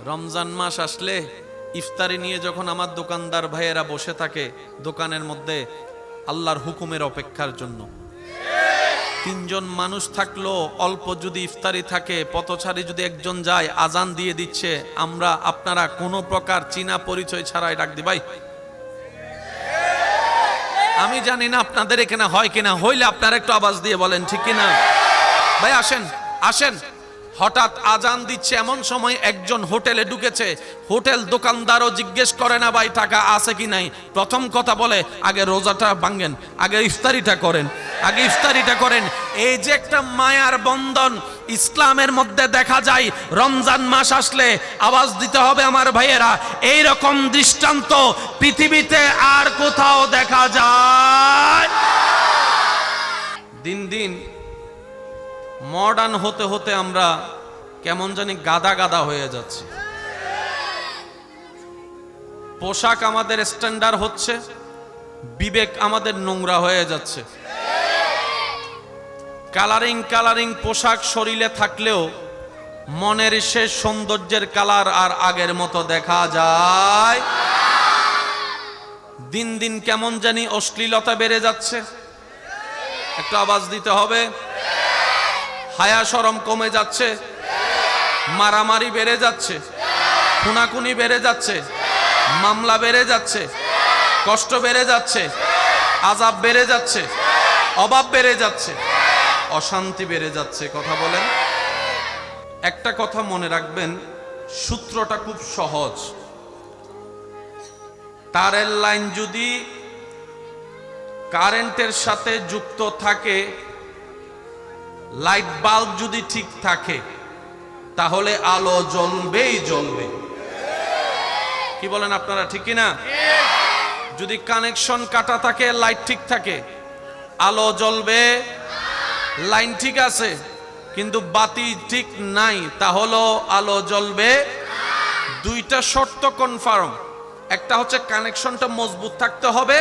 রমজান মাস আসলে ইফতারি নিয়ে যখন আমার দোকানদার ভাইয়েরা বসে থাকে দোকানের মধ্যে আল্লাহর হুকুমের অপেক্ষার জন্য, তিনজন মানুষ থাকলো অল্প যদি ইফতারি থাকে, পথচারী যদি একজন যায়, আজান দিয়ে দিচ্ছে, আমরা আপনারা কোনো প্রকার চীনা পরিচয় ছাড়াই ডাক দি ভাই। আমি জানি না আপনাদের এখানে হয় কিনা, হইলে আপনারা একটু আওয়াজ দিয়ে বলেন ঠিক কিনা। ভাই আসেন আসেন। হঠাৎ আজান দিচ্ছে, এমন সময় একজন হোটেলে ঢুকেছে, হোটেল দোকানদারও জিজ্ঞেস করে না ভাই টাকা আছে কি নাই, প্রথম কথা বলে আগে রোজাটা ভাঙেন, আগে ইফতারিটা করেন, আগে ইফতারিটা করেন। এই যে একটা মায়ার বন্ধন ইসলামের মধ্যে দেখা যায়, রমজান মাস আসলে আওয়াজ দিতে হবে আমার ভাইয়েরা, এই রকম দৃষ্টান্ত পৃথিবীতে আর কোথাও দেখা যায়। দিন দিন মডার্ন হতে হতে আমরা কেমন জানি গাদা গাদা হয়ে যাচ্ছি। পোশাক আমাদের স্ট্যান্ডার্ড হচ্ছে, বিবেক আমাদের নোংরা হয়ে যাচ্ছে। কালারিং কালারিং পোশাক শরীরে থাকলেও মনের শেষ সৌন্দর্যের কালার আর আগের মতো দেখা যায়। দিন দিন কেমন জানি অশ্লীলতা বেড়ে যাচ্ছে, একটু আওয়াজ দিতে হবে। হায়া শরম কমে যাচ্ছে, মারামারি বেড়ে যাচ্ছে, খুনাখুনি বেড়ে যাচ্ছে, মামলা বেড়ে যাচ্ছে, কষ্ট বেড়ে যাচ্ছে, আযাব বেড়ে যাচ্ছে, অভাব বেড়ে যাচ্ছে, অশান্তি বেড়ে যাচ্ছে। কথা বলেন। একটা কথা মনে রাখবেন, সূত্রটা খুব সহজ। তারের লাইন যদি কারেন্টের সাথে যুক্ত থাকে, লাইট বাল্ব যদি ঠিক থাকে, তাহলে আলো জ্বলবেই জ্বলবে। কি বলেন আপনারা, ঠিক কিনা? যদি কানেকশন কাটা থাকে, লাইট ঠিক থাকে, আলো জ্বলবে। লাইন ঠিক আছে কিন্তু বাতি ঠিক নাই, তাহলে আলো জ্বলবে। দুইটা শর্ত কনফার্ম, একটা হচ্ছে কানেকশনটা মজবুত থাকতে হবে,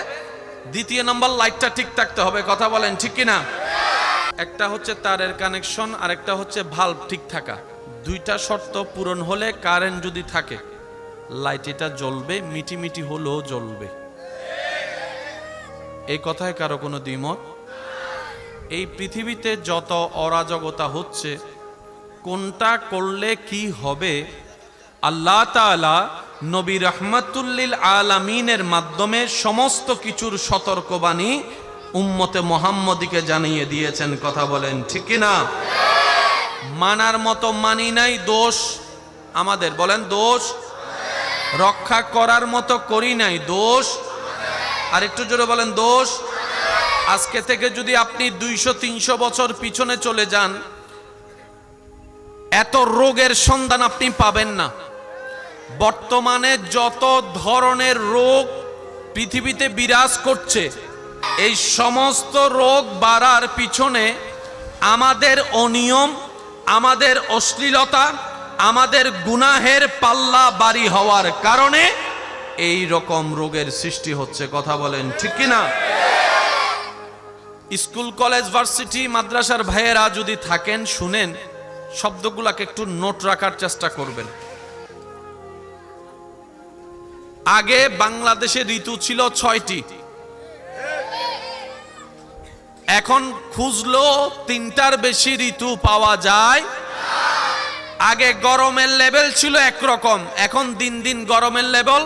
দ্বিতীয় নম্বর লাইটটা ঠিক থাকতে হবে। কথা বলেন ঠিক কিনা? একটা হচ্ছে তারের কানেকশন আর একটা হচ্ছে ভাল্ব ঠিক থাকা। দুইটা শর্ত পূরণ হলে কারেন্ট যদি থাকে, লাইট এটা জ্বলবে, মিটি মিটি হলেও জ্বলবে। এই কথায় কারো কোনো দ্বিমত? এই পৃথিবীতে যত অরাজকতা হচ্ছে, কোনটা করলে কি হবে, আল্লাহ তাআলা নবী রাহমাতুল লিল আলামিনের মাধ্যমে সমস্ত কিছুর সতর্কবাণী উম্মতে মুহাম্মদীকে জানিয়ে দিয়েছেন। কথা বলেন ঠিক কিনা? মানার মতো মানি নাই, দোষ আমাদের। বলেন দোষ। রক্ষা করার মতো করি নাই, দোষ। আর একটু জোরে বলেন দোষ। আজকে থেকে যদি আপনি 200-300 বছর পিছনে চলে যান, এত রোগের সন্ধান আপনি পাবেন না। বর্তমানে যত ধরনের রোগ পৃথিবীতে বিরাজ করছে, এই সমস্ত রোগ বাড়ার পিছনে আমাদের অনিয়ম, আমাদের অশ্লীলতা, আমাদের গুনাহের পাল্লা ভারী হওয়ার কারণে এই রকম রোগের সৃষ্টি হচ্ছে। কথা বলেন ঠিক কিনা? স্কুল কলেজ ভার্সিটি মাদ্রাসার ভাইয়েরা যদি থাকেন, শুনেন, শব্দগুলোকে একটু নোট রাখার চেষ্টা করবেন। আগে বাংলাদেশে ঋতু ছিল 6টি, এখন খুঁজলো 3টার বেশি ঋতু পাওয়া যায়। আগে গরমের লেভেল ছিল একরকম, এখন দিন দিন গরমের লেভেল,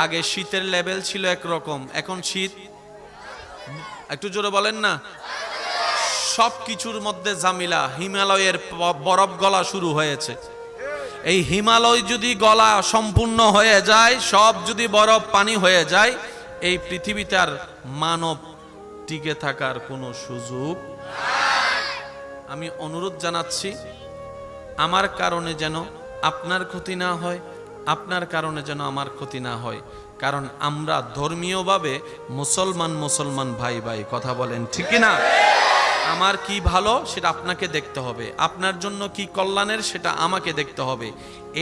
আগে শীতের লেভেল ছিল একরকম, এখন শীত। একটু জোরে বলেন না। সব কিছুর মধ্যে ঝামেলা। হিমালয়ের বরফ গলা শুরু হয়েছে। এই হিমালয় যদি গলা সম্পূর্ণ হয়ে যায়, সব যদি বরফ পানি হয়ে যায়, এই পৃথিবীতে আর মানব টিকে থাকার কোনো সুযোগ। আমি অনুরোধ জানাচ্ছি, আমার কারণে যেন আপনার ক্ষতি না হয়, আপনার কারণে যেন আমার ক্ষতি না হয়, কারণ আমরা ধর্মীয়ভাবে মুসলমান ভাই ভাই। কথা বলেন ঠিক না? আমার কি ভালো সেটা আপনাকে দেখতে হবে, আপনার জন্য কি কল্যাণের সেটা আমাকে দেখতে হবে।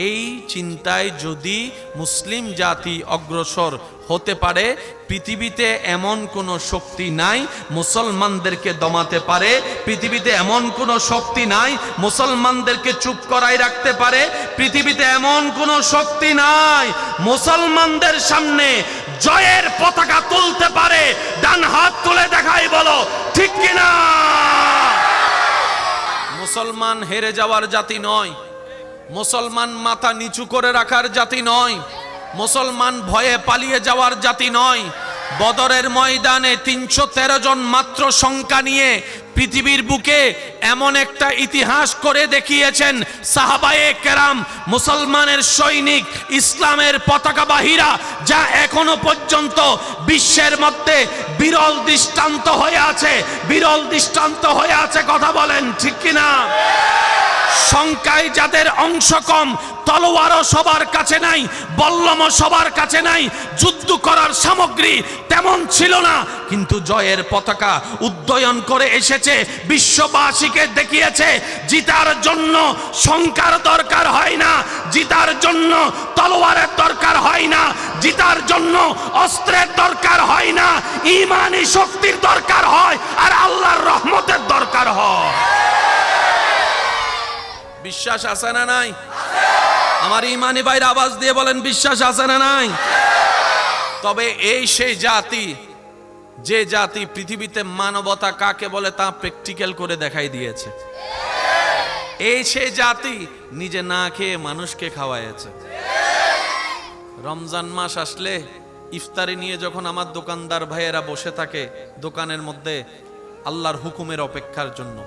এই চিন্তায় যদি মুসলিম জাতি অগ্রসর হতে পারে, পৃথিবীতে এমন কোনো শক্তি নাই মুসলমানদেরকে দমাতে পারে, পৃথিবীতে এমন কোনো শক্তি নাই মুসলমানদেরকে চুপ করাই রাখতে পারে, পৃথিবীতে এমন কোনো শক্তি নাই মুসলমানদের সামনে জয়ের পতাকা তুলতে পারে। ডান হাত তুলে দেখাই বলো ঠিক কিনা? মুসলমান হেরে যাওয়ার জাতি নয়, মুসলমান মাথা নিচু করে রাখার জাতি নয়, মুসলমান ভয়ে পালিয়ে যাওয়ার জাতি নয়। বদরের ময়দানে ৩১৩ জন মাত্র সংখ্যা নিয়ে পৃথিবীর বুকে এমন একটা ইতিহাস করে দেখিয়েছেন সাহাবায়ে কেরাম, মুসলমানের সৈনিক, ইসলামের পতাকাবাহীরা, যা এখনো পর্যন্ত বিশ্বের মধ্যে বিরল দৃষ্টান্ত হয়ে আছে, বিরল দৃষ্টান্ত হয়ে আছে। কথা বলেন ঠিক কিনা? সংখ্যায় যাদের অংশ কম, তলোয়ারও সবার কাছে নাই, বল্লমও সবার কাছে নাই, যুদ্ধ করার সামগ্রী তেমন ছিল না, কিন্তু জয়ের পতাকা উদ্দয়ন করে এসেছে, বিশ্ববাসীকে দেখিয়েছে জিতার জন্য সংখ্যার দরকার হয় না, জিতার জন্য তলোয়ারের দরকার হয় না, জিতার জন্য অস্ত্রের দরকার হয় না, ঈমানি শক্তির দরকার হয় আর আল্লাহর রহমতের দরকার হয়। বিশ্বাস আছে না নাই? আমার ইমানি ভাইরা আওয়াজ দিয়ে বলেন বিশ্বাস আছে না নাই? তবে এই সেই জাতি, যে জাতি পৃথিবীতে মানবতা কাকে বলে তা প্র্যাকটিক্যাল করে দেখাই দিয়েছে। এই সেই জাতি নিজে না খেয়ে মানুষকে খাওয়াইছে। রমজান মাস আসলে ইফতারি নিয়ে যখন আমার দোকানদার ভাইয়েরা বসে থাকে দোকানের মধ্যে আল্লাহর হুকুমের অপেক্ষার জন্য,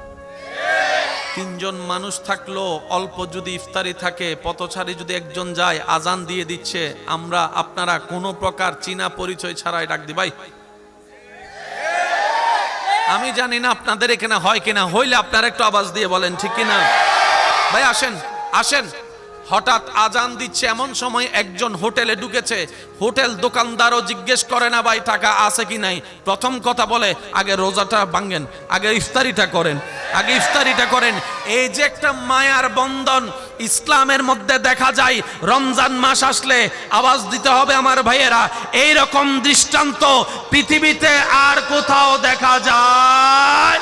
3 জন মানুষ থাকলো, অল্প যদি ইফতারি থাকে, পথচারী যদি একজন যায়, আজান দিয়ে দিচ্ছে, আমরা আপনারা কোনো প্রকার চীনা পরিচয় ছাড়াই ডাক দি ভাই। আমি জানি না আপনাদের এখানে হয় কিনা, হইলে আপনারা একটু আওয়াজ দিয়ে বলেন ঠিক কিনা? ভাই আসেন আসেন। হঠাৎ আজান দিচ্ছে, এমন সময় একজন হোটেলে ঢুকেছে, হোটেল দোকানদারও জিজ্ঞেস করে না ভাই টাকা আছে কি নাই, প্রথম কথা বলে আগে রোজাটা ভাঙেন, আগে ইফতারিটা করেন, আগে ইফতারিটা করেন। এই যে একটা মায়ার বন্ধন ইসলামের মধ্যে দেখা যায়, রমজান মাস আসলে আওয়াজ দিতে হবে আমার ভাইয়েরা, এই রকম দৃষ্টান্ত পৃথিবীতে আর কোথাও দেখা যায়?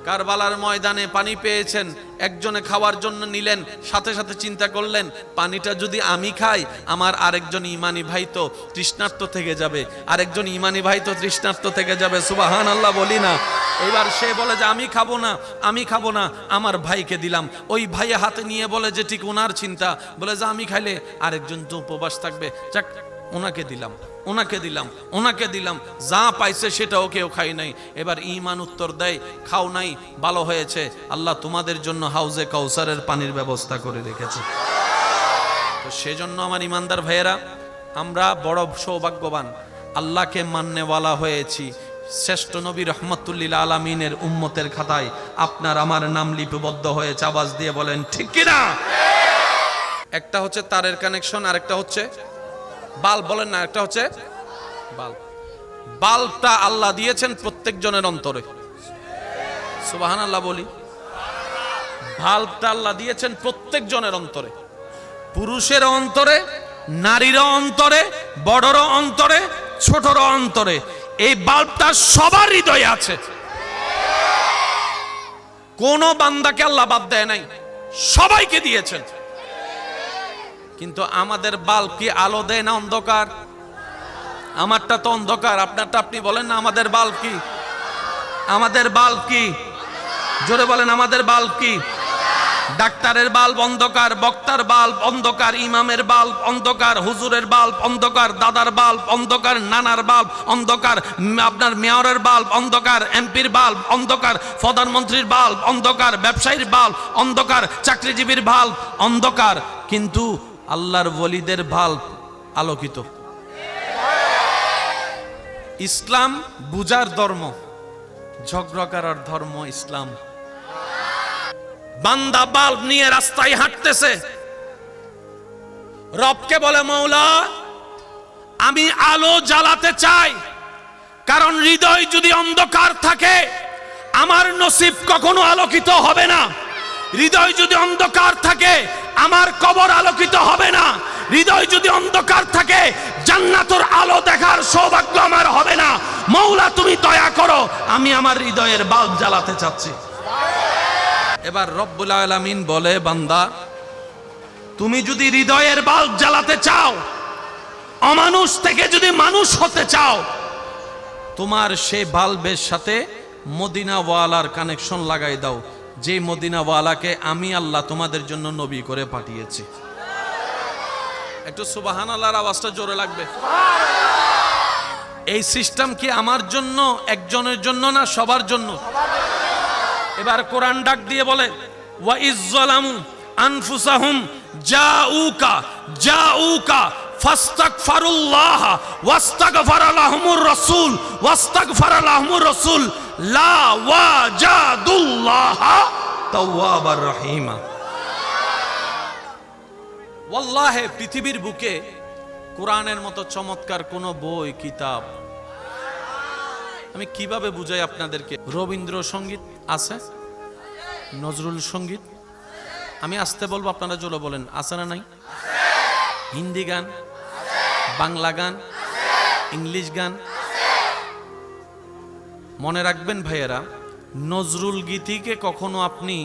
কারবালার ময়দানে পানি পেয়েছেন, একজনে খাওয়ার জন্য নিলেন, সাথে সাথে চিন্তা করলেন পানিটা যদি আমি খাই আমার আরেকজন ইমানি ভাই তো তৃষ্ণার্ত থেকে যাবে, আরেকজন ইমানি ভাই তো তৃষ্ণার্ত থেকে যাবে, সুবহানাল্লাহ বলি না। এবার সে বলে যে আমি খাবো না, আমি খাবো না, আমার ভাইকে দিলাম। ওই ভাইয়া হাতে নিয়ে বলে যে ঠিক ওনার চিন্তা, বলে যে আমি খাইলে আরেকজন তো উপবাস থাকবে, যাক ওনাকে দিলাম, ওনাকে দিলাম, ওনাকে দিলাম, যা পাইছে সেটাও কেউ খাই নাই। এবার ঈমান উত্তর দেয় খাও নাই, ভালো হয়েছে, আল্লাহ তোমাদের জন্য হাউজে কাউসারের পানির ব্যবস্থা করে রেখেছে। তো সেজন্য আমার ইমানদার ভাইয়েরা, আমরা বড় সৌভাগ্যবান, আল্লাহকে মাননেওয়ালা হয়েছি। শ্রেষ্ঠ নবী রহমতুল্লিল আলামিনের উম্মতের খাতায় আপনার আমার নাম লিপিবদ্ধ হয়েছে। আওয়াজ দিয়ে বলেন ঠিক কিনা? একটা হচ্ছে তারের কানেকশন, আরেকটা হচ্ছে বাল্ব, বলেন না, একটা হচ্ছে বাল্ব। বাল্বটা আল্লাহ দিয়েছেন প্রত্যেক জনের অন্তরে, সুবহানাল্লাহ বলি। বাল্বটা আল্লাহ দিয়েছেন প্রত্যেক জনের অন্তরে, পুরুষের অন্তরে, নারীর অন্তরে, বড়র অন্তরে, ছোটর অন্তরে। এই বাল্বটা সবার হৃদয়ে আছে, কোন বান্দাকে আল্লাহ বাদ দেয় নাই, সবাইকে দিয়েছেন। কিন্তু আমাদের বাল্ব কি আলো দেয় না অন্ধকার? আমারটা তো অন্ধকার, আপনারটা আপনি বলেন না। আমাদের বাল্ব কি? আমাদের বাল্ব কি? জোরে বলেন আমাদের বাল্ব কি? ডাক্তারের বাল্ব অন্ধকার, বক্তার বাল্ব অন্ধকার, ইমামের বাল্ব অন্ধকার, হুজুরের বাল্ব অন্ধকার, দাদার বাল্ব অন্ধকার, নানার বাল্ব অন্ধকার, আপনার মেয়রের বাল্ব অন্ধকার, এমপির বাল্ব অন্ধকার, প্রধানমন্ত্রীর বাল্ব অন্ধকার, ব্যবসায়ীর বাল্ব অন্ধকার, চাকরিজীবীর বাল্ব অন্ধকার, কিন্তু আল্লাহর ওলিদের বাল্ব আলোকিত। ইসলাম বুজার ধর্ম, ঝগড়া করার ধর্ম ইসলাম। বান্দা বাল্ব নিয়ে রাস্তায় হাঁটতেছে, রবকে বলে মৌলা আমি আলো জ্বালাতে চাই, কারণ হৃদয় যদি অন্ধকার থাকে আমার নসিব কখনো আলোকিত হবে না। হৃদয় যদি অন্ধকার থাকে আমার কবর আলোকিত হবে না। হৃদয় যদি অন্ধকার থাকে জান্নাতের আলো দেখার সৌভাগ্য আমার হবে না। মওলা তুমি দয়া করো, আমি আমার হৃদয়ের বাল্ব জ্বালাতে চাচ্ছি। এবার রব্বুল আলামিন বলে, বান্দা তুমি যদি হৃদয়ের বাল্ব জ্বালাতে চাও, অমানুষ থেকে যদি মানুষ হতে চাও, তোমার সেই বাল্বের সাথে মদিনাওয়ালার কানেকশন লাগাই দাও, যে মদিনাওয়ালাকে আমি আল্লাহ তোমাদের জন্য নবী করে পাঠিয়েছি। একটু সুবহানাল্লাহর আওয়াজটা জোরে লাগবে। এই সিস্টেম কি আমার জন্য, একজনের জন্য না, সবার জন্য? এবার কোরআন ডাক দিয়ে বলে, ওয়া ইজ্জালামু আনফুসাহুম জাউকা ফাস্তাগফিরুল্লাহ ওয়াস্তাগফারা লাহুমুর রাসূল লা ওয়াজাদুল্লাহ তাওয়াবার রহিমা। ওয়াল্লাহি পৃথিবীর বুকে কোরআনের মতো চমৎকার কোন বই কিতাব আমি কিভাবে বুঝাই আপনাদেরকে। রবীন্দ্রসঙ্গীত আছে, নজরুল সঙ্গীত, আমি আসতে বলবো আপনারা জোরে বলেন, আছে না নাই? হিন্দি গান, বাংলা গান, ইংলিশ গান। মনে রাখবেন ভাইয়েরা, নজরুল গীতিকে কখনো আপনি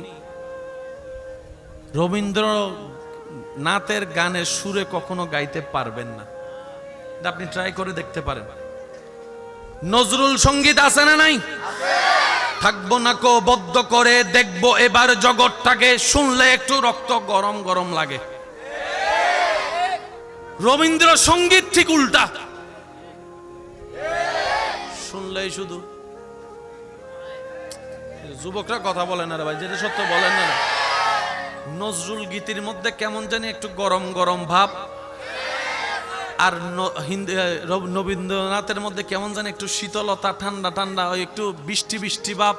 রবীন্দ্রনাথের গানের সুরে কখনো গাইতে পারবেন না। আপনি ট্রাই করে দেখতে পারেন। নজরুল সঙ্গীত আছে না নাই? থাকবো না কো বদ্ধ করে দেখবো এবার জগৎটাকে, শুনলে একটু রক্ত গরম গরম লাগে। রবীন্দ্র সঙ্গীত ঠিক উল্টা, শুনলেই শুধু যুবকরা কথা বলেন না রে ভাই, যেটা সত্য বলেন না। নজরুল গীতির মধ্যে কেমন জানি একটু গরম গরম ভাব, আর রবীন্দ্রনাথের মধ্যে কেমন জানি একটু শীতলতা, ঠান্ডা ঠান্ডা, ওই একটু বৃষ্টি বৃষ্টি ভাব,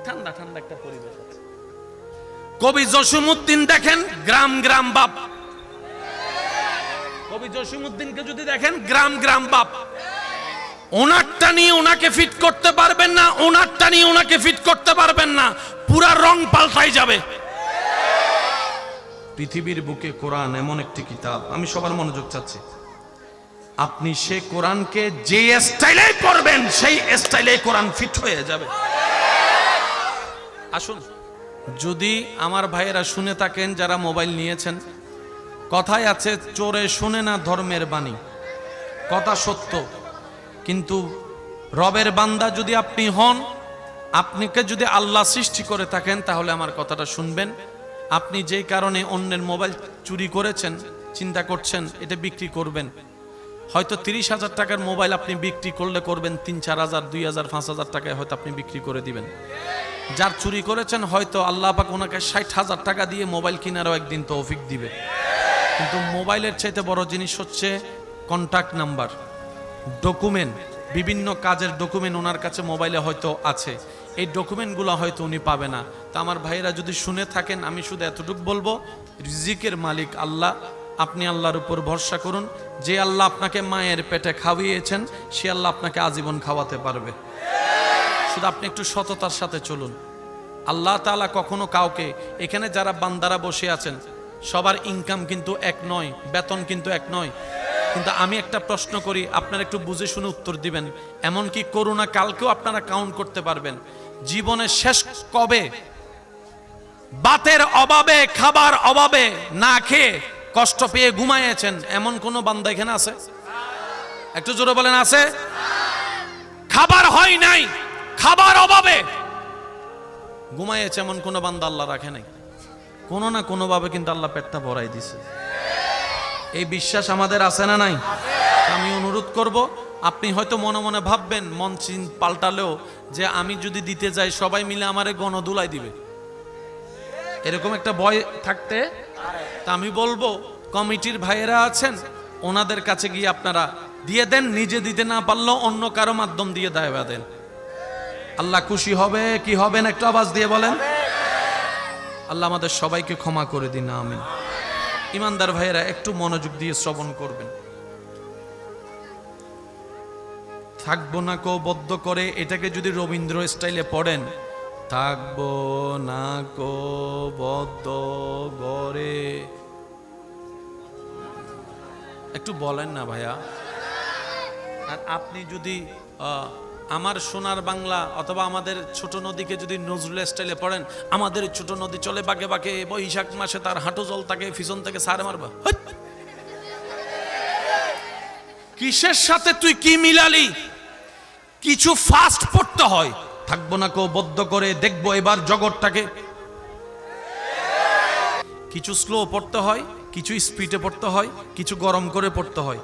ঠান্ডা ঠান্ডা একটা পরিবেশ আছে। কবি জসিমউদ্দিন দেখেন, গ্রাম গ্রাম বাপ। কবি জসিমউদ্দিনকে যদি দেখেন, গ্রাম গ্রাম বাপ। ওনারটা নিয়ে ওনাকে ফিট করতে পারবেন না, ওনারটা নিয়ে ওনাকে ফিট করতে পারবেন না, পুরা রং পাল্টাই যাবে। পৃথিবীর বুকে কোরআন এমন একটি কিতাব, আমি সবার মনোযোগ চাচ্ছি। আপনি সে কোরআনকে যে স্টাইলে পড়বেন সেই স্টাইলে কোরআন ফিট হয়ে যাবে। আসুন, যদি আমার ভাইয়েরা শুনে থাকেন যারা মোবাইল নিয়েছেন, কথায় আছে চোরে শুনে না ধর্মের বাণী, কথা সত্য। কিন্তু রবের বান্দা যদি আপনি হন, আপনাকে যদি আল্লাহ সৃষ্টি করে থাকেন, তাহলে আমার কথাটা শুনবেন। আপনি যেই কারণে অন্যের মোবাইল চুরি করেছেন, চিন্তা করছেন এটা বিক্রি করবেন, হয়তো 30,000 টাকার মোবাইল আপনি বিক্রি করলে করবেন 3-4,000, 2,000, 5,000 টাকায় হয়তো আপনি বিক্রি করে দিবেন। যার চুরি করেছেন হয়তো আল্লাহ পাক ওনাকে 60,000 টাকা দিয়ে মোবাইল কেনারও একদিন তৌফিক দিবে। কিন্তু মোবাইলের চাইতে বড় জিনিস হচ্ছে কন্টাক্ট নাম্বার, ডকুমেন্ট, বিভিন্ন কাজের ডকুমেন্ট ওনার কাছে মোবাইলে হয়তো আছে। এই ডকুমেন্টগুলো হয়তো উনি পাবে না। তা আমার ভাইয়েরা যদি শুনে থাকেন, আমি শুধু এতটুকু বলবো, রিজিকের মালিক আল্লাহ, আপনি আল্লাহর উপর ভরসা করুন। যে আল্লাহ আপনাকে মায়ের পেটে খাওয়িয়েছেন, সে আল্লাহ আপনাকে আজীবন খাওয়াতে পারবে। শুধু আপনি একটু সততার সাথে চলুন। আল্লাহ তাআলা কখনো কাউকে, এখানে যারা বান্দারা বসে আছেন সবার ইনকাম কিন্তু এক নয়, বেতন কিন্তু এক নয়। কিন্তু আমি একটা প্রশ্ন করি, আপনারা একটু বুঝে শুনে উত্তর দিবেন। এমনকি করোনা কালকেও আপনারা কাউন্ট করতে পারবেন। জীবনের শেষ কবে বাতের অভাবে, খাবার অভাবে, না খেয়ে কষ্ট পেয়ে ঘুমাইয়েছেন, এমন কোন বান্দা এখানে আছে? একটু জোরে বলেন, আছে? খাবার হয় নাই, খাবার অভাবে ঘুমাইয়েছে, এমন কোন বান্দা আল্লাহ রাখে নাই? কোনো না কোনো ভাবে কিন্তু আল্লাহ পেটটা ভরাই দিছে। এই বিশ্বাস আমাদের আছে না নাই? আমি অনুরোধ করব, আপনি হয়তো মনে মনে ভাববেন, মন পাল্টালেও, যে আমি যদি দিতে যাই সবাই মিলে আমারে গণদুলাই দিবে, এরকম একটা ভয় থাকতে। তা আমি বলবো, কমিটির ভাইয়েরা আছেন, ওনাদের কাছে গিয়ে আপনারা দিয়ে দেন। নিজে দিতে না পারলেও অন্য কারো মাধ্যম দিয়ে দায়বা দেন। আল্লাহ খুশি হবে কি হবেন? একটু আওয়াজ দিয়ে বলেন। আল্লাহ আমাদের সবাইকে ক্ষমা করে দিন, আমিন। ইমানদার ভাইয়েরা একটু মনোযোগ দিয়ে শ্রবণ করবেন। থাকবো না কো বদ্ধ করে, এটাকে যদি রবীন্দ্র স্টাইলে পড়েন, থাকবো না কো বদ্ধ করে, একটু বলেন না ভাইয়া। আর আপনি যদি আমার সোনার বাংলা অথবা আমাদের ছোট নদীকে যদি নজরুল স্টাইলে পড়েন, আমাদের ছোট নদী চলে বাঁকে বাঁকে, বৈশাখ মাসে তার হাঁটু জল তাকে পিছন থেকে সারে মারবা। কিসের সাথে তুই কি মিলালি? কিছু ফাস্ট পড়তে হয়, থাকবো না কো বদ্ধ করে, দেখবো এবার জগৎটাকে। কিছু স্লো পড়তে হয়, কিছু স্পিডে পড়তে হয়, কিছু গরম করে পড়তে হয়।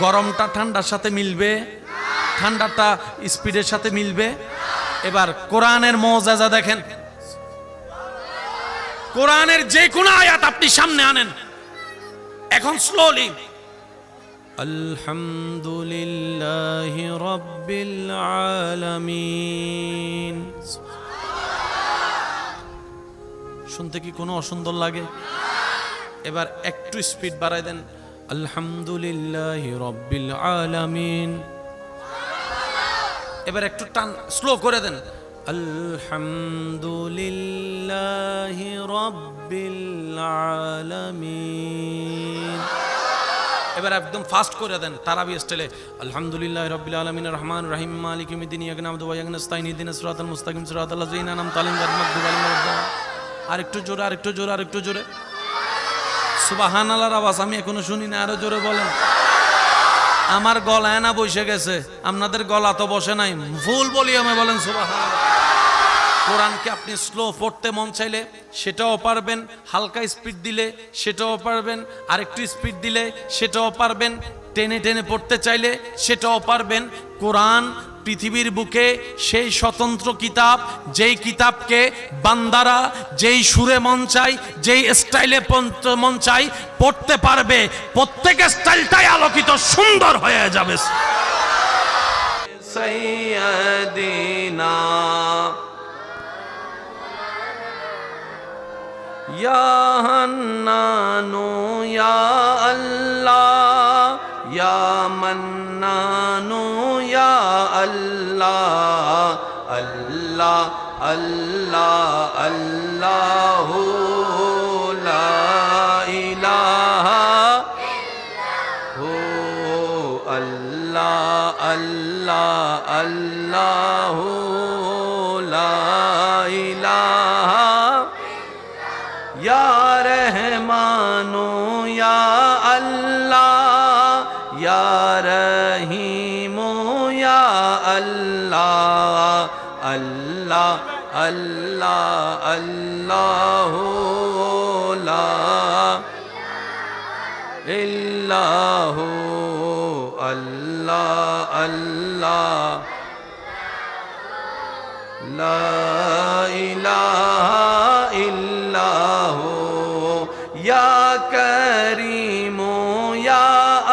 গরমটা ঠান্ডার সাথে মিলবে, ঠান্ডাটা স্পিডের সাথে মিলবে। এবার কোরআনের মুআজিজা দেখেন, কোরআনের যে কোনো আয়াত আপনি সামনে আনেন এখন স্লোলি, আলহামদুলিল্লাহি রাব্বিল আলামিন, শুনতে কি কোনো অসুন্দর লাগে? এবার একটু স্পিড বাড়াই দেন, আলহামদুলিল্লাহি রাব্বিল আলামিন। এবার একটু টান স্লো করে দেন, আলহামদুলিল্লাহি রাব্বিল আলামিন। এবার একদম ফাস্ট করে দেন তারাবি স্টাইলে, আলহামদুলিল্লাহি রাব্বিল আলামিন রহমানির রহিম মালিকি ইয়াউমিদ্দিন ইয়াকা না'বুদু ওয়া ইয়াকা নাস্তাইন ইহদিনাস সিরাতাল মুস্তাকিম সিরাতাল লাযিনা আন'আমতা আলাইহিম গায়রিল মাগদুবি আলাইহিম ওয়ালাদ-দাল্লিন। আরেকটু জোরে, আরেকটু জোরে, আরেকটু জোরে। সুবহানাল্লাহর আওয়াজ আমি এখনো শুনি না, আরো জোরে বলেন। আমার গলায় না বসে গেছে, আপনাদের গলা তো বসে নাই, ফুল ভলিউমে বলেন সুবহানাল্লাহ। কোরআনকে আপনি স্লো পড়তে মন চাইলে সেটাও পারবেন, হালকা স্পিড দিলে সেটাও পারবেন, আরেকটু স্পিড দিলে সেটাও পারবেন, টেনে টেনে পড়তে চাইলে সেটাও পারবেন। কোরআন পৃথিবীর বুকে সেই স্বতন্ত্র কিতাব, যেই কিতাবকে বান্দারা যেই সুরে মন চাই, যেই স্টাইলে মন চাই পড়তে পারবে, প্রত্যেক স্টাইলটাই আলোকিত সুন্দর হয়ে যাবে। সাইয়্যিদিনা ইয়া হান্নানু ইয়া আল্লাহ, ইয়া মান্নানু ইয়া আল্লাহ, আল্লাহ আল্লাহ আল্লাহু লা ইলাহা ইল্লাহু, আল্লাহ আল্লাহ আল্লাহু লা ইলাহা ইয়া রহমানু ইয়া আল্লাহ, ইয়া রহিমু ইয়া আল্লাহ, আল্লাহ আল্লাহ আল্লাহু লা ইল্লাহু, আল্লাহ আল্লাহ লা ইলাহা ইল্লাহু, ইয়া করিমু ইয়া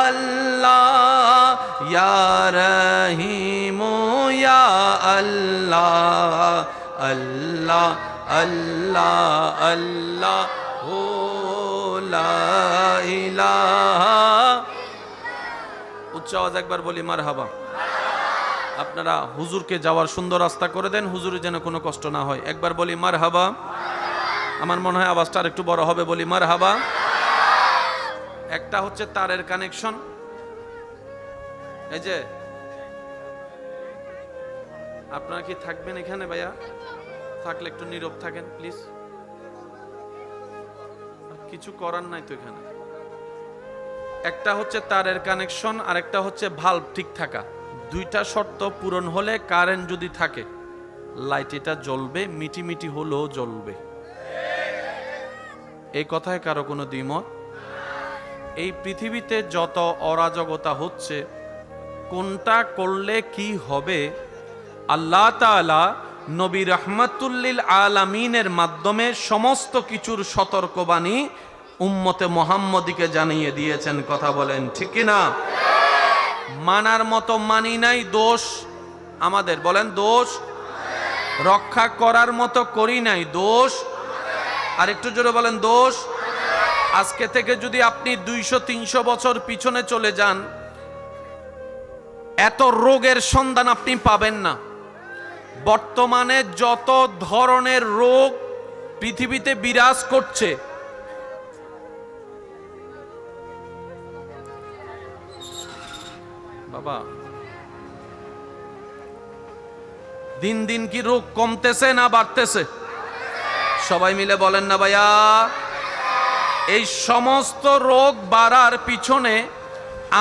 আল্লাহ, ইয়া রহিমু ইয়া আল্লাহ, আল্লাহ আল্লাহ আল্লাহু লা ইলাহা। উচ্চ আওয়াজ একবার বলি মারহাবা। আপনারা হুজুরকে যাওয়ার সুন্দর রাস্তা করে দেন, হুজুরের যেন কোনো কষ্ট না হয়। একবার বলি মারহাবা। আমার মনে হয় আওয়াজটা আরেকটু বড় হবে, বলি মারহাবা। একটা হচ্ছে তারের কানেকশন, এই যে আপনারা কি থাকবেন এখানে ভাইয়া? থাকলে একটু নীরব থাকেন প্লিজ, কিছু করার নাই তো এখানে। একটা হচ্ছে তারের কানেকশন, আর একটা হচ্ছে ভালভ ঠিক থাকা। দুইটা শর্ত পূরণ হলে কারেন্ট যদি থাকে লাইট এটা জ্বলবে, মিটি মিটি হলেও জ্বলবে। এই কথায় কারো কোনো দ্বিমত? এই পৃথিবীতে যত অরাজকতা হচ্ছে, কোনটা করলে কি হবে, আল্লাহ তাআলা নবী রাহমাতুল্লিল আলামিনের মাধ্যমে সমস্ত কিছুর সতর্কবাণী উম্মতে মুহাম্মদীকে জানিয়ে দিয়েছেন। কথা বলেন ঠিক কি না? মানার মতো মানি নাই, দোষ আমাদের। বলেন দোষ। রক্ষা করার মতো করি নাই, দোষ। আর একটু জোরে বলেন দোষ। আজকে থেকে যদি আপনি 200-300 বছর পিছনে চলে যান, এত রোগের সন্ধান আপনি পাবেন না। বর্তমানে যত ধরনের রোগ পৃথিবীতে বিরাজ করছে, বাবা দিন দিন কি রোগ কমতেছে না বাড়তেছে? সবাই মিলে বলেন না ভাইয়া। এই সমস্ত রোগ বাড়ার পিছনে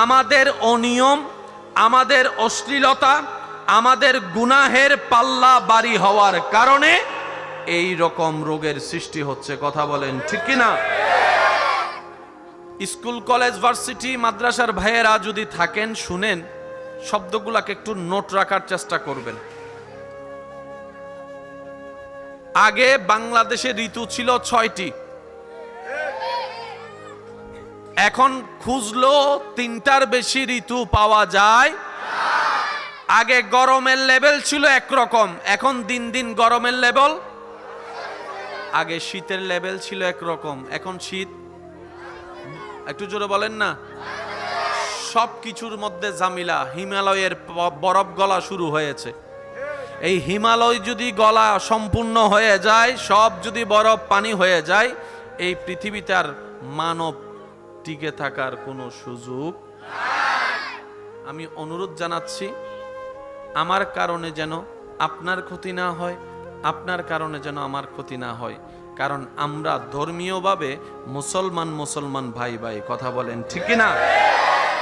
আমাদের অনিয়ম, আমাদের অশ্লীলতা, আমাদের গুনাহের পাল্লা ভারী হওয়ার কারণে এই রকম রোগের সৃষ্টি হচ্ছে। কথা বলেন ঠিক কিনা? স্কুল কলেজ ভার্সিটি মাদ্রাসার ভাইয়েরা যদি থাকেন, শুনেন, শব্দগুলোকে একটু নোট রাখার চেষ্টা করবেন। আগে বাংলাদেশে ঋতু ছিল 6টি, এখন খুঁজলো 3টার বেশি ঋতু পাওয়া যায়। আগে গরমের লেভেল ছিল একরকম, এখন দিন দিন গরমের লেভেল, আগে শীতের লেভেল ছিল একরকম, এখন শীত, একটু জোরে বলেন না। সব কিছুর মধ্যে ঝামেলা। হিমালয়ের বরফ গলা শুরু হয়েছে। এই হিমালয় যদি গলা সম্পূর্ণ হয়ে যায়, সব যদি বরফ পানি হয়ে যায়, এই পৃথিবীতে আর মানব টিকে থাকার কোনো সুযোগ। আমি অনুরোধ জানাচ্ছি, আমার কারণে যেন আপনার ক্ষতি না হয়, আপনার কারণে যেন আমার ক্ষতি না হয়। কারণ আমরা ধর্মীয়ভাবে মুসলমান ভাই ভাই। কথা বলেন ঠিক কিনা?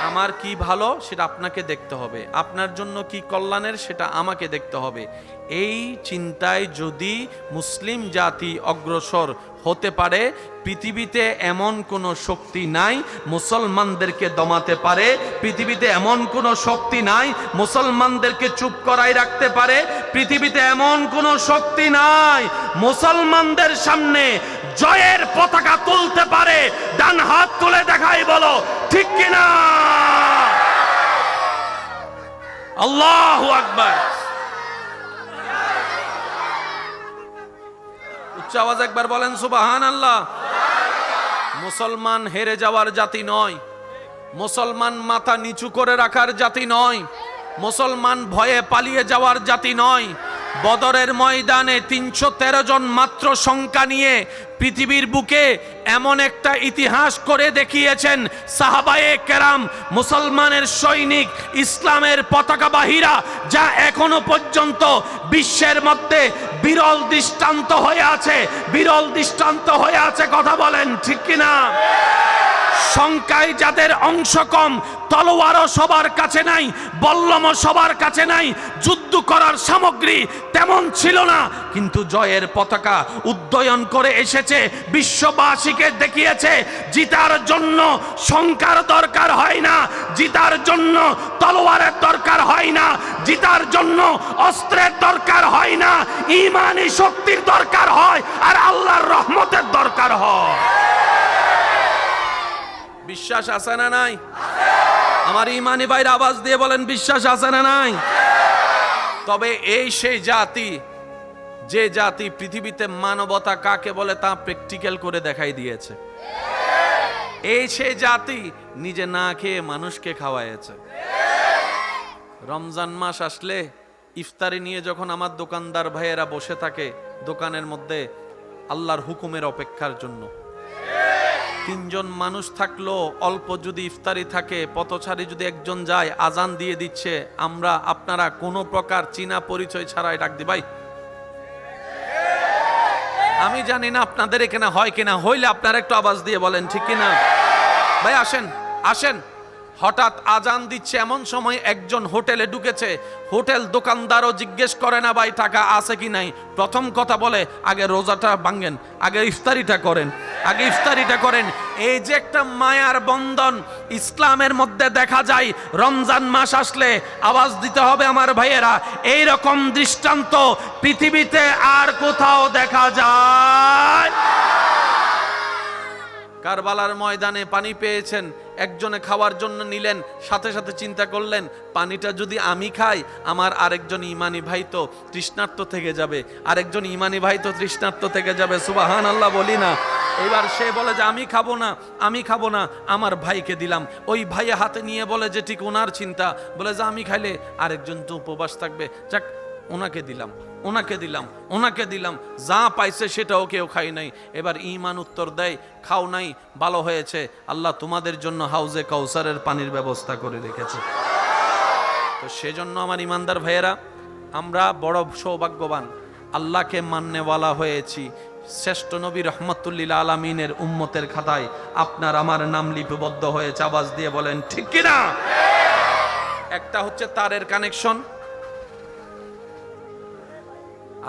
আমার কি ভালো সেটা আপনাকে দেখতে হবে, আপনার জন্য কি কল্যাণের সেটা আমাকে দেখতে হবে। এই চিন্তায় যদি মুসলিম জাতি অগ্রসর হতে পারে, পৃথিবীতে এমন কোনো শক্তি নাই মুসলমানদেরকে দমাতে পারে, পৃথিবীতে এমন কোনো শক্তি নাই মুসলমানদেরকে চুপ করাই রাখতে পারে, পৃথিবীতে এমন কোনো শক্তি নাই মুসলমানদের সামনে জয়ের পতাকা তুলতে পারে। ডান হাত তুলে দেখাই, বলো ঠিক কিনা? আল্লাহু আকবার। উচ্চ আওয়াজ একবার বলেন সুবহানাল্লাহ। মুসলমান হেরে যাওয়ার জাতি নয়, মুসলমান মাথা নিচু করে রাখার জাতি নয়, মুসলমান ভয়ে পালিয়ে যাওয়ার জাতি নয়। বদরের ময়দানে 313 জন মাত্র সংখ্যা নিয়ে পৃথিবীর বুকে এমন একটা ইতিহাস করে দেখিয়েছেন সাহাবায়ে কেরাম, মুসলমানের সৈনিক, ইসলামের পতাকাবাহীরা, যা এখনো পর্যন্ত বিশ্বের মধ্যে বিরল দৃষ্টান্ত হয়ে আছে, বিরল দৃষ্টান্ত হয়ে আছে। কথা বলেন ঠিক কিনা? সংখ্যায় যাদের অংশ কম, তলোয়ারও সবার কাছে নাই, বল্লমও সবার কাছে নাই, যুদ্ধ করার সামগ্রী তেমন ছিল না, কিন্তু জয়ের পতাকা উড্ডয়ন করে এসেছে, বিশ্ববাসীকে দেখিয়েছে জিতার জন্য সংখ্যার দরকার হয় না, জিতার জন্য তলোয়ারের দরকার হয় না, জিতার জন্য অস্ত্রের দরকার হয় না, ঈমানি শক্তির দরকার হয় আর আল্লাহর রহমতের দরকার হয়। বিশ্বাস আছে না নাই? আমার ইমানি ভাইরা আওয়াজ দিয়ে বলেন, বিশ্বাস আছে না নাই? তবে এই সেই জাতি, যে জাতি পৃথিবীতে মানবতা কাকে বলে তা প্র্যাকটিক্যাল করে দেখাই দিয়েছে। এই সেই জাতি নিজে না খেয়ে মানুষকে খাওয়াইছে। রমজান মাস আসলে ইফতারি নিয়ে যখন আমার দোকানদার ভাইয়েরা বসে থাকে দোকানের মধ্যে আল্লাহর হুকুমের অপেক্ষার জন্য, 3 জন মানুষ থাকলো, অল্প যদি ইফতারি থাকে, পথচারী যদি একজন যায়, আজান দিয়ে দিচ্ছে, আমরা আপনারা কোনো প্রকার চীনা পরিচয় ছাড়াই ডাক দি ভাই। আমি জানি না আপনাদের এখানে হয় কিনা, হইলে আপনারা একটু আওয়াজ দিয়ে বলেন ঠিক কিনা। ভাই আসেন আসেন। হঠাৎ আজান দিচ্ছে, এমন সময় একজন হোটেলে ঢুকেছে, হোটেল দোকানদারও জিজ্ঞেস করে না ভাই টাকা আছে কি নাই, প্রথম কথা বলে আগে রোজাটা ভাঙেন, আগে ইফতারিটা করেন, আগে ইফতারিটা করেন। এই যে একটা মায়ার বন্ধন ইসলামের মধ্যে দেখা যায়, রমজান মাস আসলে আওয়াজ দিতে হবে আমার ভাইয়েরা, এই রকম দৃষ্টান্ত পৃথিবীতে আর কোথাও দেখা যায়? কারবালার ময়দানে পানি পেয়েছেন, একজনে খাওয়ার জন্য নিলেন, সাথে সাথে চিন্তা করলেন পানিটা যদি আমি খাই, আমার আরেকজন ইমানি ভাই তো তৃষ্ণার্ত থেকে যাবে, আরেকজন ইমানি ভাই তো তৃষ্ণার্ত থেকে যাবে। সুবহানাল্লাহ বলি না? এবার সে বলে যে আমি খাবো না, আমি খাবো না, আমার ভাইকে দিলাম। ওই ভাইয়ে হাতে নিয়ে বলে যে ঠিক ওনার চিন্তা, বলে যে আমি খাইলে আরেকজন তো উপবাস থাকবে, যাক ওনাকে দিলাম, ওনাকে দিলাম, ওনাকে দিলাম, যা পাইছে সেটাও কেউ খাই নাই। এবার ঈমান উত্তর দেয়, খাও নাই, ভালো হয়েছে, আল্লাহ তোমাদের জন্য হাউজে কাউসারের পানির ব্যবস্থা করে রেখেছে। তো সেজন্য আমার ইমানদার ভাইয়েরা, আমরা বড় সৌভাগ্যবান, আল্লাহকে মাননেওয়ালা হয়েছি। শ্রেষ্ঠ নবী রহমতুল্লিল আলামিনের উম্মতের খাতায় আপনার আমার নাম লিপিবদ্ধ হয়েছে। আওয়াজ দিয়ে বলেন ঠিক কিনা? একটা হচ্ছে তারের কানেকশন।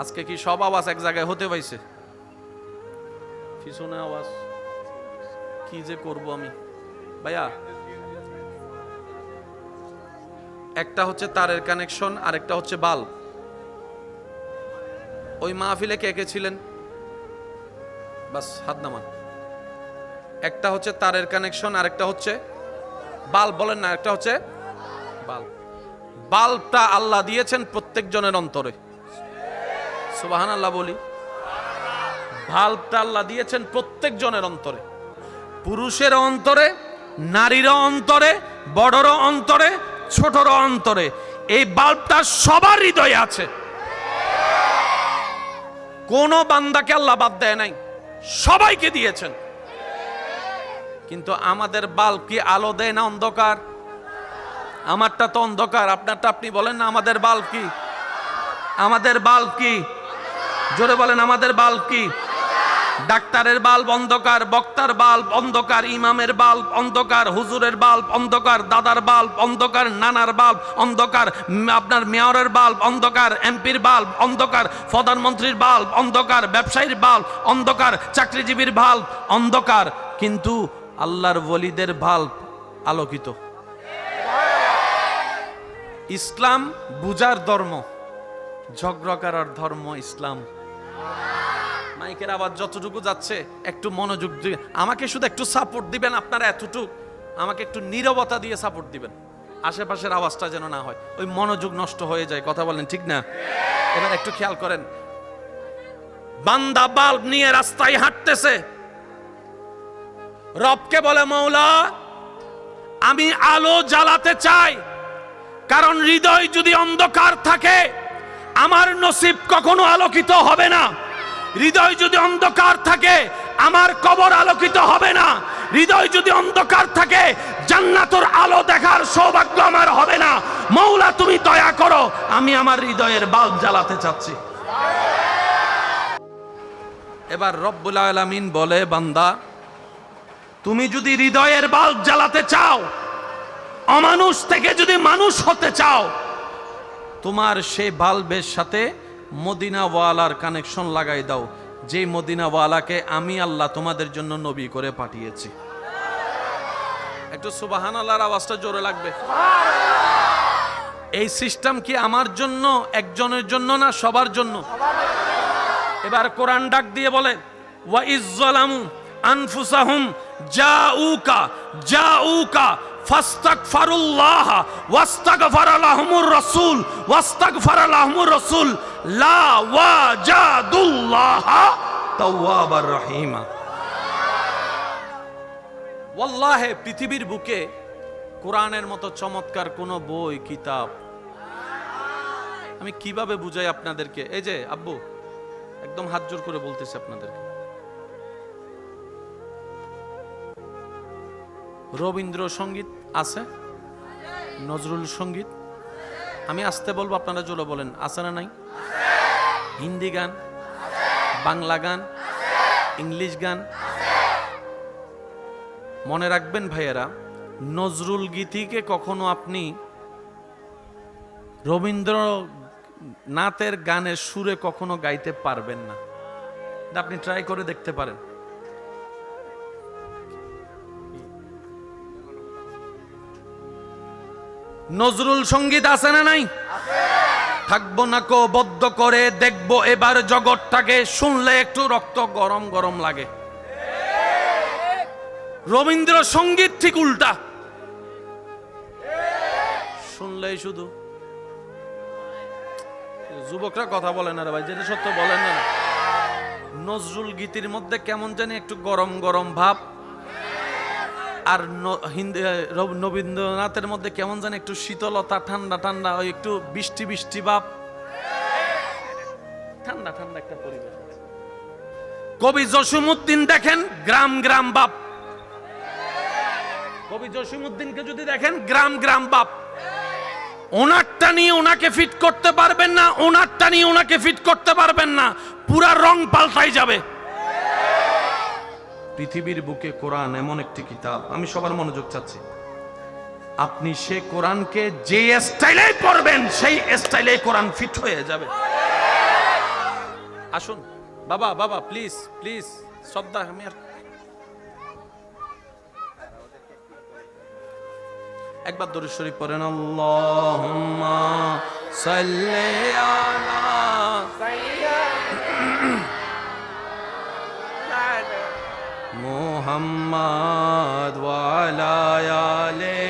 আজকে কি সব আওয়াজ এক জায়গায় হতে পাইছে? পিছনে আওয়াজ, কি যে করব আমি ভাইয়া। একটা হচ্ছে তারের কানেকশন, আর একটা হচ্ছে বাল্ব। ওই মাহফিলে কে কে ছিলেন? বাস হাত নামান। একটা হচ্ছে তারের কানেকশন, আর একটা হচ্ছে বাল্ব। বলেন না, একটা হচ্ছে বাল্ব। বাল্বটা আল্লাহ দিয়েছেন প্রত্যেক জনের অন্তরে। সুবহানাল্লাহ বলি। বাল্বটা আল্লাহ দিয়েছেন প্রত্যেক জনের অন্তরে, পুরুষের অন্তরে, নারীর অন্তরে, বড়র অন্তরে, ছোটর অন্তরে। এই বাল্বটা সবার হৃদয়ে আছে। কোন বান্দাকে আল্লাহ বাদ দেয় নাই, সবাইকে দিয়েছেন। কিন্তু আমাদের বাল্ব কি আলো দেয় না অন্ধকার? আমারটা তো অন্ধকার, আপনারটা আপনি বলেন না। আমাদের বাল্ব কি? আমাদের বাল্ব কি? জোরে বলেন, আমাদের বাল্ব কি? ডাক্তারের বাল্ব অন্ধকার, বক্তার বাল্ব অন্ধকার, ইমামের বাল্ব অন্ধকার, হুজুরের বাল্ব অন্ধকার, দাদার বাল্ব অন্ধকার, নানার বাল্ব অন্ধকার, আপনার মেয়রের বাল্ব অন্ধকার, এমপির বাল্ব অন্ধকার, প্রধানমন্ত্রীর বাল্ব অন্ধকার, ব্যবসায়ীর বাল্ব অন্ধকার, চাকরিজীবীর বাল্ব অন্ধকার। কিন্তু আল্লাহর ওলিদের বাল্ব আলোকিত। ইসলাম বুজার ধর্ম, ঝগড়া করার ধর্ম ইসলাম। মাইকের আওয়াজ যতটুকু যাচ্ছে একটু মনোযোগ দিয়ে আমাকে শুধু একটু সাপোর্ট দিবেন। আপনারা এতটুকু আমাকে একটু নীরবতা দিয়ে সাপোর্ট দিবেন, আশেপাশের আওয়াজটা যেন না হয়, ওই মনোযোগ নষ্ট হয়ে যায়। কথা বলেন ঠিক না? এবার একটু খেয়াল করেন, বান্দা বাল্ব নিয়ে রাস্তায় হাঁটতেছে, রবকে বলে মৌলা আমি আলো জ্বালাতে চাই, কারণ হৃদয় যদি অন্ধকার থাকে আমার নসিব কখনো আলোকিত হবে না। হৃদয় যদি অন্ধকার থাকে আমার কবর আলোকিত হবে না। হৃদয় যদি অন্ধকার থাকে জান্নাতের আলো দেখার সৌভাগ্য আমার হবে না। মৌলা তুমি দয়া করো, আমি আমার হৃদয়ের বাল্ব জ্বালাতে চাচ্ছি। এবার রব্বুল আলামিন বলে, বান্দা তুমি যদি হৃদয়ের বাল্ব জ্বালাতে চাও, অমানুষ থেকে যদি মানুষ হতে চাও, তোমার সেই বাল্বের সাথে মদিনাওয়ালার কানেকশন লাগাই দাও, যে মদিনাওয়ালাকে আমি আল্লাহ তোমাদের জন্য নবী করে পাঠিয়েছি। একটু সুবহানাল্লাহর আওয়াজটা জোরে লাগবে। এই সিস্টেম কি আমার জন্য, একজনের জন্য না, সবার জন্য? এবার কোরআন ডাক দিয়ে বলে, ওয়া ইজ্জালামু আনফুসাহুম জাউকা জাউকা ফাস্তাগফিরুল্লাহ ওয়াস্তাগফারা লাহুমুর রাসূল ওয়াস্তাগফারা লাহুমুর রাসূল লা ওয়াজাদুল্লাহ তাওয়াবার রহিমা। ওয়াল্লাহি পৃথিবীর বুকে কোরআনের মতো চমৎকার কোন বই, কিতাব আমি কিভাবে বুঝাই আপনাদেরকে। এই যে আব্বু একদম হাত জোর করে বলতেছি আপনাদেরকে, রবীন্দ্রসঙ্গীত আছে, নজরুল সঙ্গীত, আমি আসতে বলবো আপনারা জোরে বলেন, আছে না নাই? হিন্দি গান, বাংলা গান, ইংলিশ গান। মনে রাখবেন ভাইয়েরা, নজরুল গীতিকে কখনো আপনি রবীন্দ্রনাথের গানের সুরে কখনো গাইতে পারবেন না। আপনি ট্রাই করে দেখতে পারেন। নজরুল সঙ্গীত আছে না নাই? থাকবো না কো বদ্ধ করে, দেখবো এবার জগৎটাকে, শুনলে একটু রক্ত গরম গরম লাগে। রবীন্দ্র সঙ্গীত ঠিক উল্টা, শুনলেই শুধু যুবকরা কথা বলেন না রে ভাই, যেটা সত্য বলেন না। নজরুল গীতির মধ্যে কেমন জানি একটু গরম গরম ভাব, আর রবীন্দ্রনাথের মধ্যে কেমন জানি একটু শীতলতা, ঠান্ডা ঠান্ডা, ওই একটু বৃষ্টি বৃষ্টি ভাব, ঠান্ডা ঠান্ডা একটা পরিবেশ। কবি জসিমউদ্দিন দেখেন গ্রাম গ্রাম বাপ, কবি জসিমউদ্দিনকে যদি দেখেন গ্রাম গ্রাম বাপ। ওনারটা নিয়ে ওনাকে ফিট করতে পারবেন না, ওনারটা নিয়ে ওনাকে ফিট করতে পারবেন না, পুরা রং পাল্টাই যাবে। পৃথিবীর বুকে কোরআন এমন একটি কিতাব, আমি সবার মনোযোগ চাচ্ছি, আপনি সে কোরআনকে যে স্টাইলে পড়বেন সেই স্টাইলে কোরআন ফিট হয়ে যাবে। আসুন বাবা, বাবা প্লিজ প্লিজ, শ্রদ্ধা, আমি আর একবার দরুদ শরীফ পড়েন, আল্লাহুম্মা সাল্লি আলা মুহাম্মাদ ওয়া আলা আলি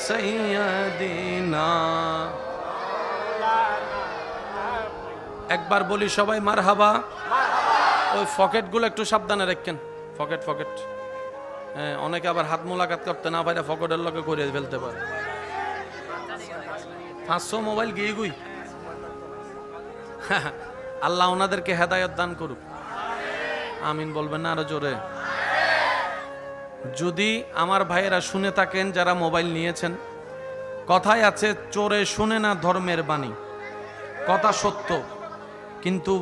সাইয়্যিদিনা। একবার বলি সবাই মারহাবা। ওই পকেটগুলো একটু সাবধানে রাখেন, পকেট পকেট, হ্যাঁ, অনেকে আবার হাত মোলাকাত করতে না পারে পকেটের লগে করে ফেলতে পারে। 500 মোবাইল গিয়ে গুই। আল্লাহ ওনাদেরকে হেদায়েত দান করুক, আমিন বলবেন না আরো জোরে? যদি আমার ভাইয়েরা শুনে থাকেন যারা মোবাইল নিয়েছেন, কথায় আছে চোরে শুনে না ধর্মের বাণী, কথা সত্য, কিন্তু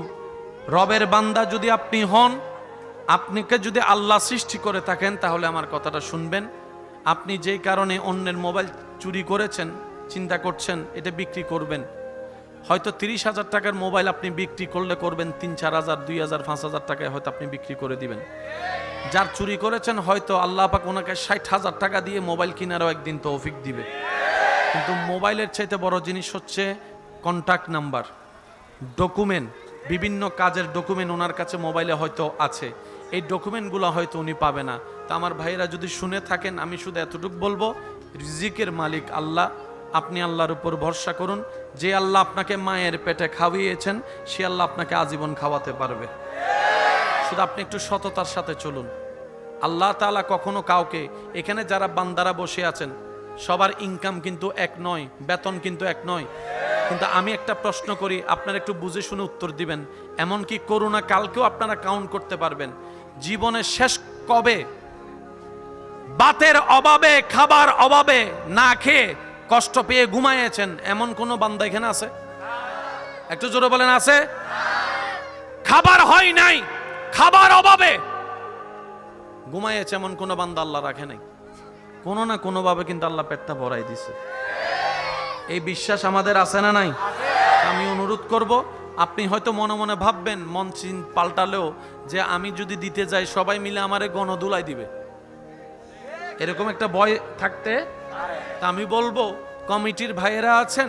রবের বান্দা যদি আপনি হন, আপনাকে যদি আল্লাহ সৃষ্টি করে থাকেন, তাহলে আমার কথাটা শুনবেন। আপনি যেই কারণে অন্যের মোবাইল চুরি করেছেন, চিন্তা করছেন এটা বিক্রি করবেন, হয়তো 30,000 টাকার মোবাইল আপনি বিক্রি করলে করবেন 3-4,000, 2,000, 5,000 টাকায় হয়তো আপনি বিক্রি করে দিবেন। যার চুরি করেছেন হয়তো আল্লাহ পাক ওনাকে 60,000 টাকা দিয়ে মোবাইল কেনারও একদিন তৌফিক দিবে। কিন্তু মোবাইলের চাইতে বড় জিনিস হচ্ছে কন্টাক্ট নাম্বার, ডকুমেন্ট, বিভিন্ন কাজের ডকুমেন্ট ওনার কাছে মোবাইলে হয়তো আছে, এই ডকুমেন্টগুলো হয়তো উনি পাবে না। তো আমার ভাইরা যদি শুনে থাকেন, আমি শুধু এতটুকু বলবো, রিজিকের মালিক আল্লাহ, আপনি আল্লাহর উপর ভরসা করুন। যে আল্লাহ আপনাকে মায়ের পেটে খাওয়িয়েছেন, সে আল্লাহ আপনাকে আজীবন খাওয়াতে পারবে। শুধু আপনি একটু সততার সাথে চলুন। আল্লাহ তাআলা কখনো কাউকে, এখানে যারা বান্দারা বসে আছেন সবার ইনকাম কিন্তু এক নয়, বেতন কিন্তু এক নয়, কিন্তু আমি একটা প্রশ্ন করি, আপনারা একটু বুঝে শুনে উত্তর দিবেন। এমনকি করোনা কালকেও আপনারা কাউন্ট করতে পারবেন, জীবনের শেষ কবে বাতের অভাবে, খাবার অভাবে, না খেয়ে কষ্ট পেয়ে ঘুমাইয়েছেন, এমন কোন বান্দা এখানে আছে? একটু জোরে বলেন, আছে? খাবার হয় নাই, খাবার অভাবে ঘুমাইয়েছে, এমন কোন বান্দা আল্লাহ রাখে নাই? কোনো না কোনো ভাবে কিন্তু আল্লাহ পেটটা ভরাই দিছে। এই বিশ্বাস আমাদের আছে না নাই? আমি অনুরোধ করব, আপনি হয়তো মনে মনে ভাববেন, মন চিন পাল্টালেও, যে আমি যদি দিতে যাই সবাই মিলে আমারে গণদুলাই দিবে, এরকম একটা ভয় থাকতে। তা আমি বলবো, কমিটির ভাইয়েরা আছেন,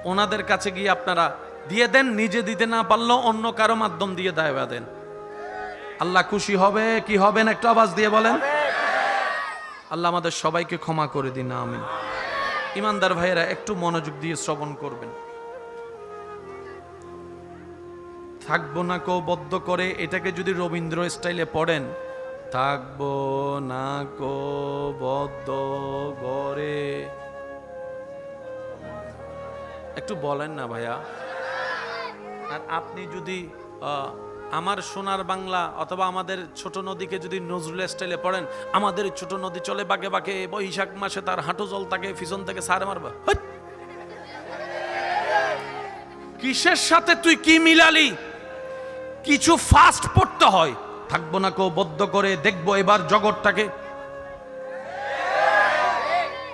ওনাদের কাছে গিয়ে আপনারা দিয়ে দেন, নিজে দিতে না পারলেও অন্য কারো মাধ্যম দিয়ে দায়বা দেন। আল্লাহ খুশি হবে কি হবেন? একটু আওয়াজ দিয়ে বলেন। আল্লাহ আমাদের সবাইকে ক্ষমা করে দিন, আমিন। ইমানদার ভাইয়েরা একটু মনোযোগ দিয়ে শ্রবণ করবেন। থাকবো না কো বদ্ধ করে, এটাকে যদি রবীন্দ্র স্টাইলে পড়েন, থাকবো না কো বদ্ধ করে, একটু বলেন না ভাইয়া। আর আপনি যদি আমার সোনার বাংলা অথবা আমাদের ছোট নদীকে যদি নজরুল স্টাইলে পড়েন, আমাদের ছোট নদী চলে বাঁকে বাঁকে, বৈশাখ মাসে তার হাঁটু জল থাকে, পিছন থেকে সারে মারবা, কিসের সাথে তুই কি মিলালি? কিছু ফাস্ট পড়তে হয়, থাকবো না কো বদ্ধ করে, দেখবো এবার জগৎটাকে।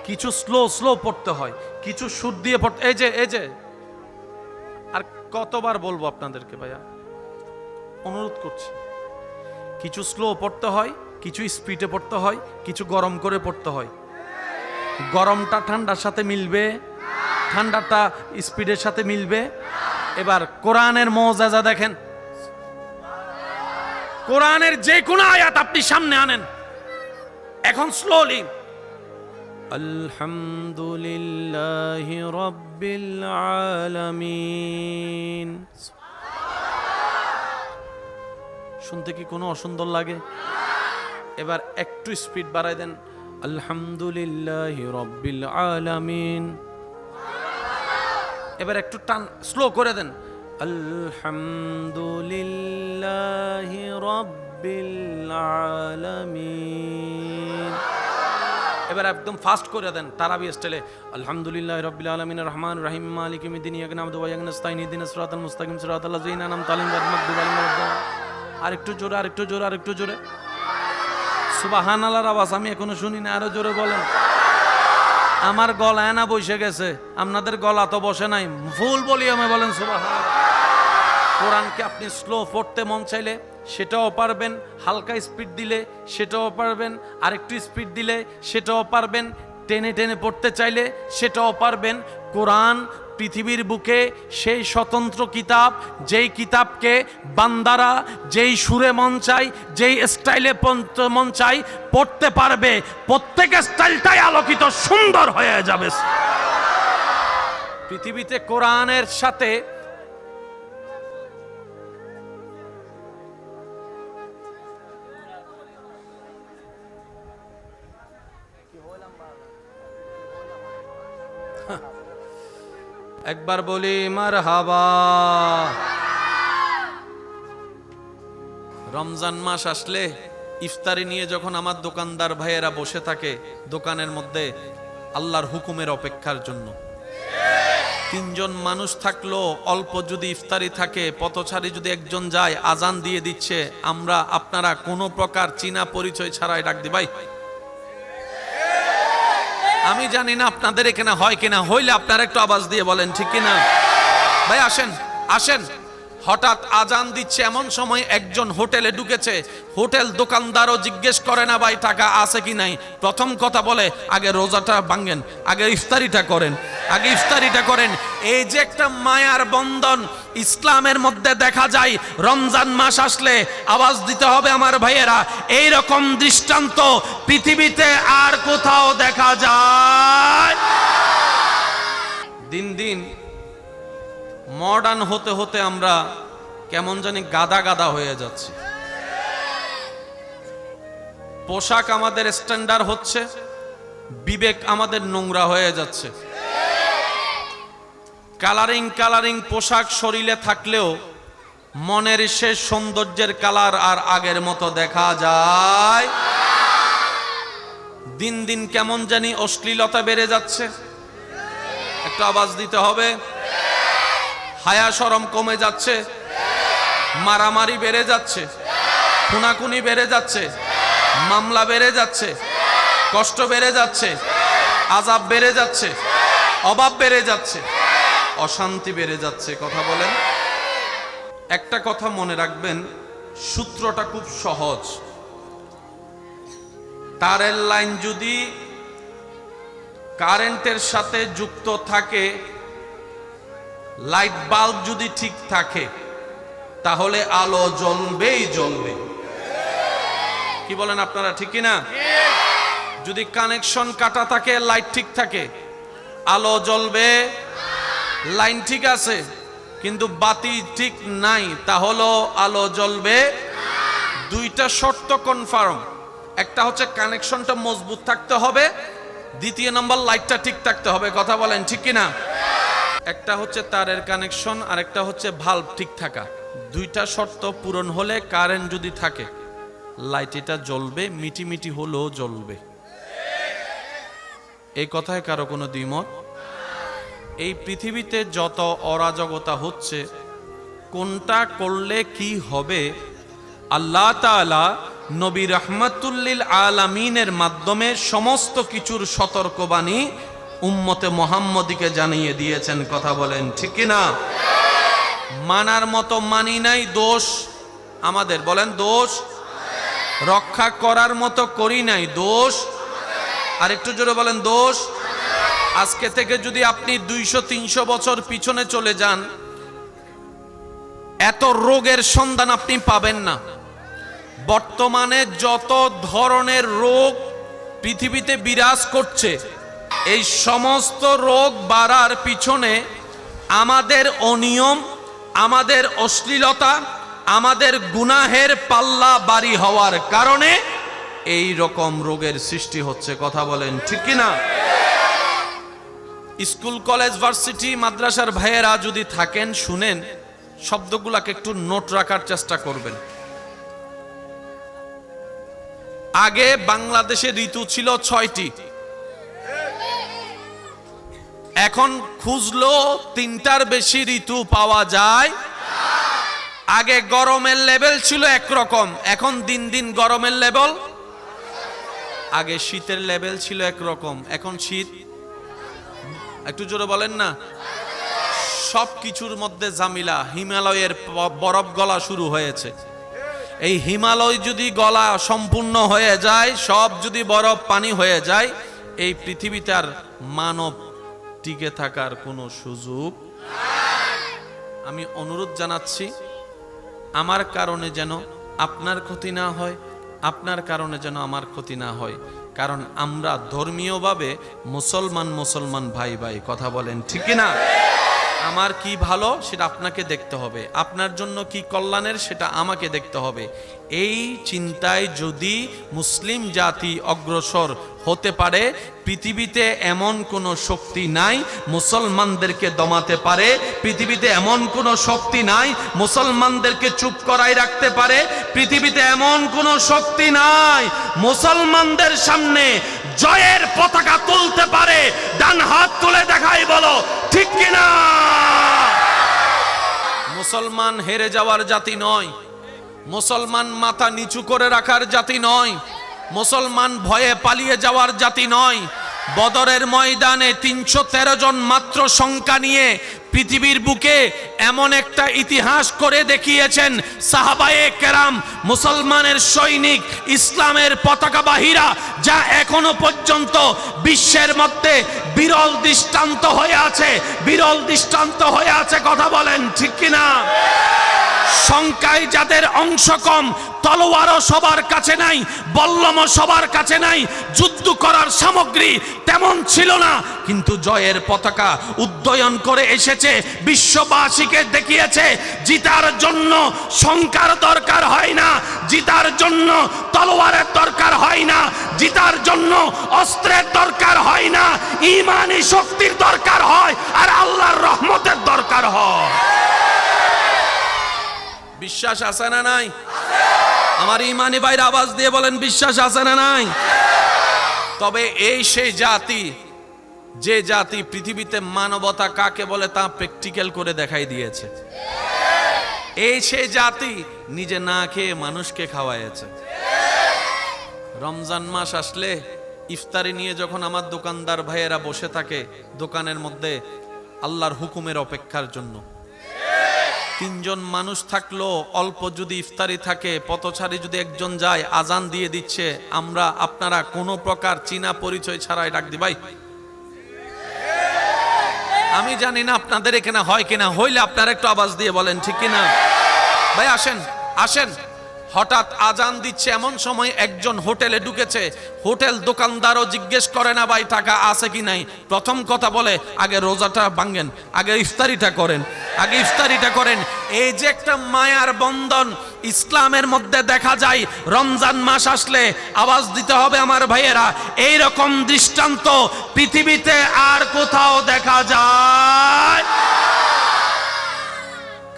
কিছু স্লো স্লো পড়তে হয়, কিছু সুর দিয়ে পড়তে। এই যে আর কতবার বলবো আপনাদেরকে ভাইয়া, অনুরোধ করছি, কিছু স্লো পড়তে হয়, কিছু স্পিডে পড়তে হয়, কিছু গরম করে পড়তে হয়। গরমটা ঠান্ডার সাথে মিলবে, ঠান্ডাটা স্পিডের সাথে মিলবে। এবার কোরআনের মুআজিজা দেখেন, কোরআনের যে কোনো আয়াত আপনি সামনে আনেন এখন স্লোলি, আলহামদুলিল্লাহি রাব্বিল আলামিন, শুনতে কি কোনো অসুন্দর লাগে? এবার একটু স্পিড বাড়াই দেন, আলহামদুলিল্লাহি রাব্বিল আলামিন। এবার একটু টান স্লো করে দেন, আলহামদুলিল্লাহি রাব্বিল আলামিন। এবার একদম ফাস্ট করে দেন তারাবি স্টাইলে, আলহামদুলিল্লাহি রাব্বিল আলামিন রহমানির রহিম মালিকি ইয়াউমিদ্দিন ইয়্যাকা না'বুদু ওয়া ইয়্যাকা নাস্তাঈন ইহদিনাস সিরাতাল মুস্তাকিম সিরাতাল লাযিনা আন'আমতা আলাইহিম গায়রিল মাগদুবি আলাইহিম ওয়ালাদ-দাল্লিন। আরেকটু জোরে, আরেকটু জোরে, আরেকটু জোরে। সুবহানাল্লাহর আওয়াজ আমি এখনো শুনি না, আরো জোরে বলেন। আমার গলায় না বসে গেছে, আপনাদের গলা তো বসে নাই, ফুল ভলিউমে বলেন সুবহানাল্লাহ। কোরআনকে আপনি স্লো পড়তে মন চাইলে সেটাও পারবেন, হালকা স্পিড দিলে সেটাও পারবেন, আরেকটু স্পিড দিলে সেটাও পারবেন, টেনে টেনে পড়তে চাইলে সেটাও পারবেন। কোরআন পৃথিবীর বুকে সেই স্বতন্ত্র কিতাব, যেই কিতাবকে বান্দারা যেই সুরে মন চাই, যেই স্টাইলে মন চাই পড়তে পারবে, প্রত্যেক স্টাইলটাই আলোকিত সুন্দর হয়ে যাবে। পৃথিবীতে কোরআনের সাথে একবার বলি মারহাবা। রমজান মাস আসলে ইফতারি নিয়ে যখন আমার দোকানদার ভাইয়েরা বসে থাকে দোকানের মধ্যে আল্লাহর হুকুমের অপেক্ষার জন্য, তিনজন মানুষ থাকলো অল্প যদি ইফতারি থাকে, পথচারী যদি একজন যায় আজান দিয়ে দিচ্ছে, আমরা আপনারা কোনো প্রকার চীনা পরিচয় ছাড়াই ডাক দি ভাই। আমি জানি না আপনাদের এখানে হয় কিনা, হইলে আপনারা একটু আওয়াজ দিয়ে বলেন ঠিক কিনা। ভাই আসেন আসেন। হঠাৎ আজান দিচ্ছে এমন সময় একজন হোটেলে ঢুকেছে, হোটেল দোকানদারও জিজ্ঞেস করে না ভাই টাকা আছে কি নাই, প্রথম কথা বলে আগে রোজাটা ভাঙেন, আগে ইফতারিটা করেন, আগে ইফতারিটা করেন। এই যে একটা মায়ার বন্ধন ইসলামের মধ্যে দেখা যায়, রমজান মাস আসলে আওয়াজ দিতে হবে আমার ভাইয়েরা। এই রকম দৃষ্টান্ত পৃথিবীতে আর কোথাও দেখা যায়? দিন দিন মডার্ন হতে হতে আমরা কেমন জানি গাদা গাদা হয়ে যাচ্ছি। পোশাক আমাদের স্ট্যান্ডার্ড হচ্ছে, বিবেক আমাদের নোংরা হয়ে যাচ্ছে। কালারিং কালারিং পোশাক শরীরে থাকলেও মনের শেষ সৌন্দর্যের কালার আর আগের মতো দেখা যায়। দিন দিন কেমন জানি অশ্লীলতা বেড়ে যাচ্ছে, একটু আওয়াজ দিতে হবে। হায়া শরম কমে যাচ্ছে, মারামারি বেড়ে যাচ্ছে, খুনাখুনি বেড়ে যাচ্ছে, মামলা বেড়ে যাচ্ছে, কষ্ট বেড়ে যাচ্ছে, আযাব বেড়ে যাচ্ছে, অভাব বেড়ে যাচ্ছে, অশান্তি বেড়ে যাচ্ছে। কথা বলেন। একটা কথা মনে রাখবেন, সূত্রটা খুব সহজ। তারের লাইন যদি কারেন্টের সাথে যুক্ত থাকে, লাইট বাল্ব যদি ঠিক থাকে, তাহলে আলো জ্বলবেই জ্বলবে। কি বলেন আপনারা, ঠিক কিনা? যদি কানেকশন কাটা থাকে, লাইট ঠিক থাকে, আলো জ্বলবে। লাইন ঠিক আছে কিন্তু বাতি ঠিক নাই, তাহলেও আলো জ্বলবে। দুইটা শর্ত কনফার্ম, একটা হচ্ছে কানেকশনটা মজবুত থাকতে হবে, দ্বিতীয় নম্বর লাইটটা ঠিক থাকতে হবে। কথা বলেন ঠিক কিনা? একটা হচ্ছে তারের কানেকশন আর একটা হচ্ছে ভাল্ব ঠিক থাকা। দুইটা শর্ত পূরণ হলে কারেন্ট যদি থাকে, লাইট এটা জ্বলবে, মিটি মিটি হলেও জ্বলবে। এই কথায় কারো কোনো দ্বিমত? এই পৃথিবীতে যত অরাজকতা হচ্ছে, কোনটা করলে কি হবে, আল্লাহ তাআলা নবী রাহমাতুল লিল আলামিনের মাধ্যমে সমস্ত কিছুর সতর্কবাণী উম্মতে মুহাম্মদীকে জানিয়ে দিয়েছেন। কথা বলেন ঠিক কিনা? মানার মতো মানি নাই, দোষ আমাদের। বলেন দোষ। রক্ষা করার মতো করি নাই, দোষ। আর একটু জোরে বলেন দোষ। আজকে থেকে যদি আপনি 200-300 বছর পিছনে চলে যান, এত রোগের সন্ধান আপনি পাবেন না। বর্তমানে যত ধরনের রোগ পৃথিবীতে বিরাজ করছে, এই সমস্ত রোগ বাড়ার পিছনে আমাদের অনিয়ম, আমাদের অশ্লীলতা, আমাদের গুনাহের পাল্লা ভারী হওয়ার কারণে এই রকম রোগের সৃষ্টি হচ্ছে। কথা বলেন ঠিক কি না? স্কুল কলেজ ভার্সিটি মাদ্রাসার ভাইয়েরা যদি থাকেন শুনেন, শব্দগুলোকে একটু নোট রাখার চেষ্টা করবেন। আগে বাংলাদেশে ঋতু ছিল 6টি, এখন খুঁজলো 3টার বেশি ঋতু পাওয়া যায়। আগে গরমের লেভেল ছিল একরকম, এখন দিন দিন গরমের লেভেল, আগে শীতের লেভেল ছিল একরকম, এখন শীত, একটু জোরে বলেন না। সব কিছুর মধ্যে ঝামেলা। হিমালয়ের বরফ গলা শুরু হয়েছে। এই হিমালয় যদি গলা সম্পূর্ণ হয়ে যায়, সব যদি বরফ পানি হয়ে যায়, এই পৃথিবীতে আর মানব টিকে থাকার কোনো সুযোগ। আমি অনুরোধ জানাচ্ছি, আমার কারণে যেন আপনার ক্ষতি না হয়, আপনার কারণে যেন আমার ক্ষতি না হয়, কারণ আমরা ধর্মীয়ভাবে মুসলমান ভাই ভাই। কথা বলেন ঠিক কি না? আমার কি ভালো সেটা আপনাকে দেখতে হবে, আপনার জন্য কি কল্যাণের সেটা আমাকে দেখতে হবে। এই চিন্তায় যদি মুসলিম জাতি অগ্রসর হতে পারে, পৃথিবীতে এমন কোনো শক্তি নাই মুসলমানদেরকে দমাতে পারে, পৃথিবীতে এমন কোনো শক্তি নাই মুসলমানদেরকে চুপ করাই রাখতে পারে, পৃথিবীতে এমন কোনো শক্তি নাই মুসলমানদের সামনে জয়ের পতাকা তুলতে পারে। ডান হাত তুলে দেখাই বলো ঠিক কিনা? মুসলমান হেরে যাওয়ার জাতি নয়, মুসলমান মাথা নিচু করে রাখার জাতি নয়, মুসলমান ভয়ে পালিয়ে যাওয়ার জাতি নয়। বদরের ময়দানে 313 জন মাত্র সংখ্যা নিয়ে পৃথিবীর বুকে এমন একটা ইতিহাস করে দেখিয়েছেন সাহাবায়ে কেরাম, মুসলমানের সৈনিক, ইসলামের পতাকাবাহীরা, যা এখনো পর্যন্ত বিশ্বের মধ্যে বিরল দৃষ্টান্ত হয়ে আছে, বিরল দৃষ্টান্ত হয়ে আছে। কথা বলেন ঠিক কিনা? সংখ্যায় যাদের অংশ কম, তলোয়ারও সবার কাছে নাই, বল্লমও সবার কাছে নাই, যুদ্ধ করার সামগ্রী তেমন ছিল না, কিন্তু জয়ের পতাকা উড্ডয়ন করে এসেছে, বিশ্ববাসীকে দেখিয়েছে জিতার জন্য সংখ্যার দরকার হয় না, জিতার জন্য তলোয়ারের দরকার হয় না, জিতার জন্য অস্ত্রের দরকার হয় না, ঈমানি শক্তির দরকার হয় আর আল্লাহর রহমতের দরকার হয়। বিশ্বাস আছে না নাই? আমার ইমানি ভাইরা আওয়াজ দিয়ে বলেন বিশ্বাস আছে না নাই? তবে এই সেই জাতি, যে জাতি পৃথিবীতে মানবতা কাকে বলে তা প্র্যাকটিক্যাল করে দেখাই দিয়েছে। এই সেই জাতি নিজে না খেয়ে মানুষকে খাওয়াইছে। রমজান মাস আসলে ইফতারি নিয়ে যখন আমার দোকানদার ভাইয়েরা বসে থাকে দোকানের মধ্যে আল্লাহর হুকুমের অপেক্ষার জন্য, 3 জন মানুষ থাকলো, অল্প যদি ইফতারি থাকে, পথচারী যদি একজন যায়, আজান দিয়ে দিচ্ছে, আমরা আপনারা কোনো প্রকার চীনা পরিচয় ছাড়াই ডাক দি ভাই। আমি জানি না আপনাদের এখানে হয় কিনা, হইলে আপনারা একটু আওয়াজ দিয়ে বলেন ঠিক কিনা। ভাই আসেন আসেন। হঠাৎ আজান দিচ্ছে, এমন সময় একজন হোটেলে ঢুকেছে, হোটেল দোকানদারও জিজ্ঞেস করে না ভাই টাকা আছে কি নাই, প্রথম কথা বলে আগে রোজাটা ভাঙেন, আগে ইফতারিটা করেন, আগে ইফতারিটা করেন। এই যে একটা মায়ার বন্ধন ইসলামের মধ্যে দেখা যায়, রমজান মাস আসলে আওয়াজ দিতে হবে আমার ভাইয়েরা, এই রকম দৃষ্টান্ত পৃথিবীতে আর কোথাও দেখা যায়।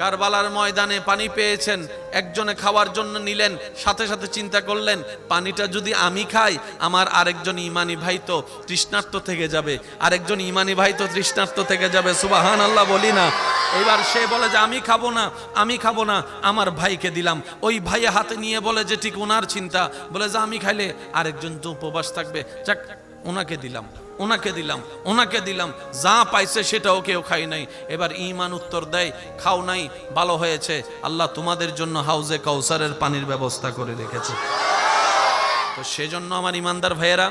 কারবালার ময়দানে পানি পেয়েছেন, একজনে খাওয়ার জন্য নিলেন, সাথে সাথে চিন্তা করলেন পানিটা যদি আমি খাই আমার আরেকজন ইমানি ভাই তো তৃষ্ণার্ত থেকে যাবে, আরেকজন ইমানি ভাই তো তৃষ্ণার্ত থেকে যাবে, সুবহানাল্লাহ বলি না। এবার সে বলে যে আমি খাবো না, আমি খাবো না, আমার ভাইকে দিলাম। ওই ভাইয়ে হাতে নিয়ে বলে যে ঠিক ওনার চিন্তা, বলে যে আমি খাইলে আরেকজন তো উপবাস থাকবে, যাক ওনাকে দিলাম, ওনাকে দিলাম, ওনাকে দিলাম, যা পাইছে সেটাও কেউ খাই নাই। এবার ঈমান উত্তর দেয় খাও নাই, ভালো হয়েছে, আল্লাহ তোমাদের জন্য হাউজে কাউসারের পানির ব্যবস্থা করে রেখেছে। তো সেজন্য আমার ইমানদার ভাইয়েরা,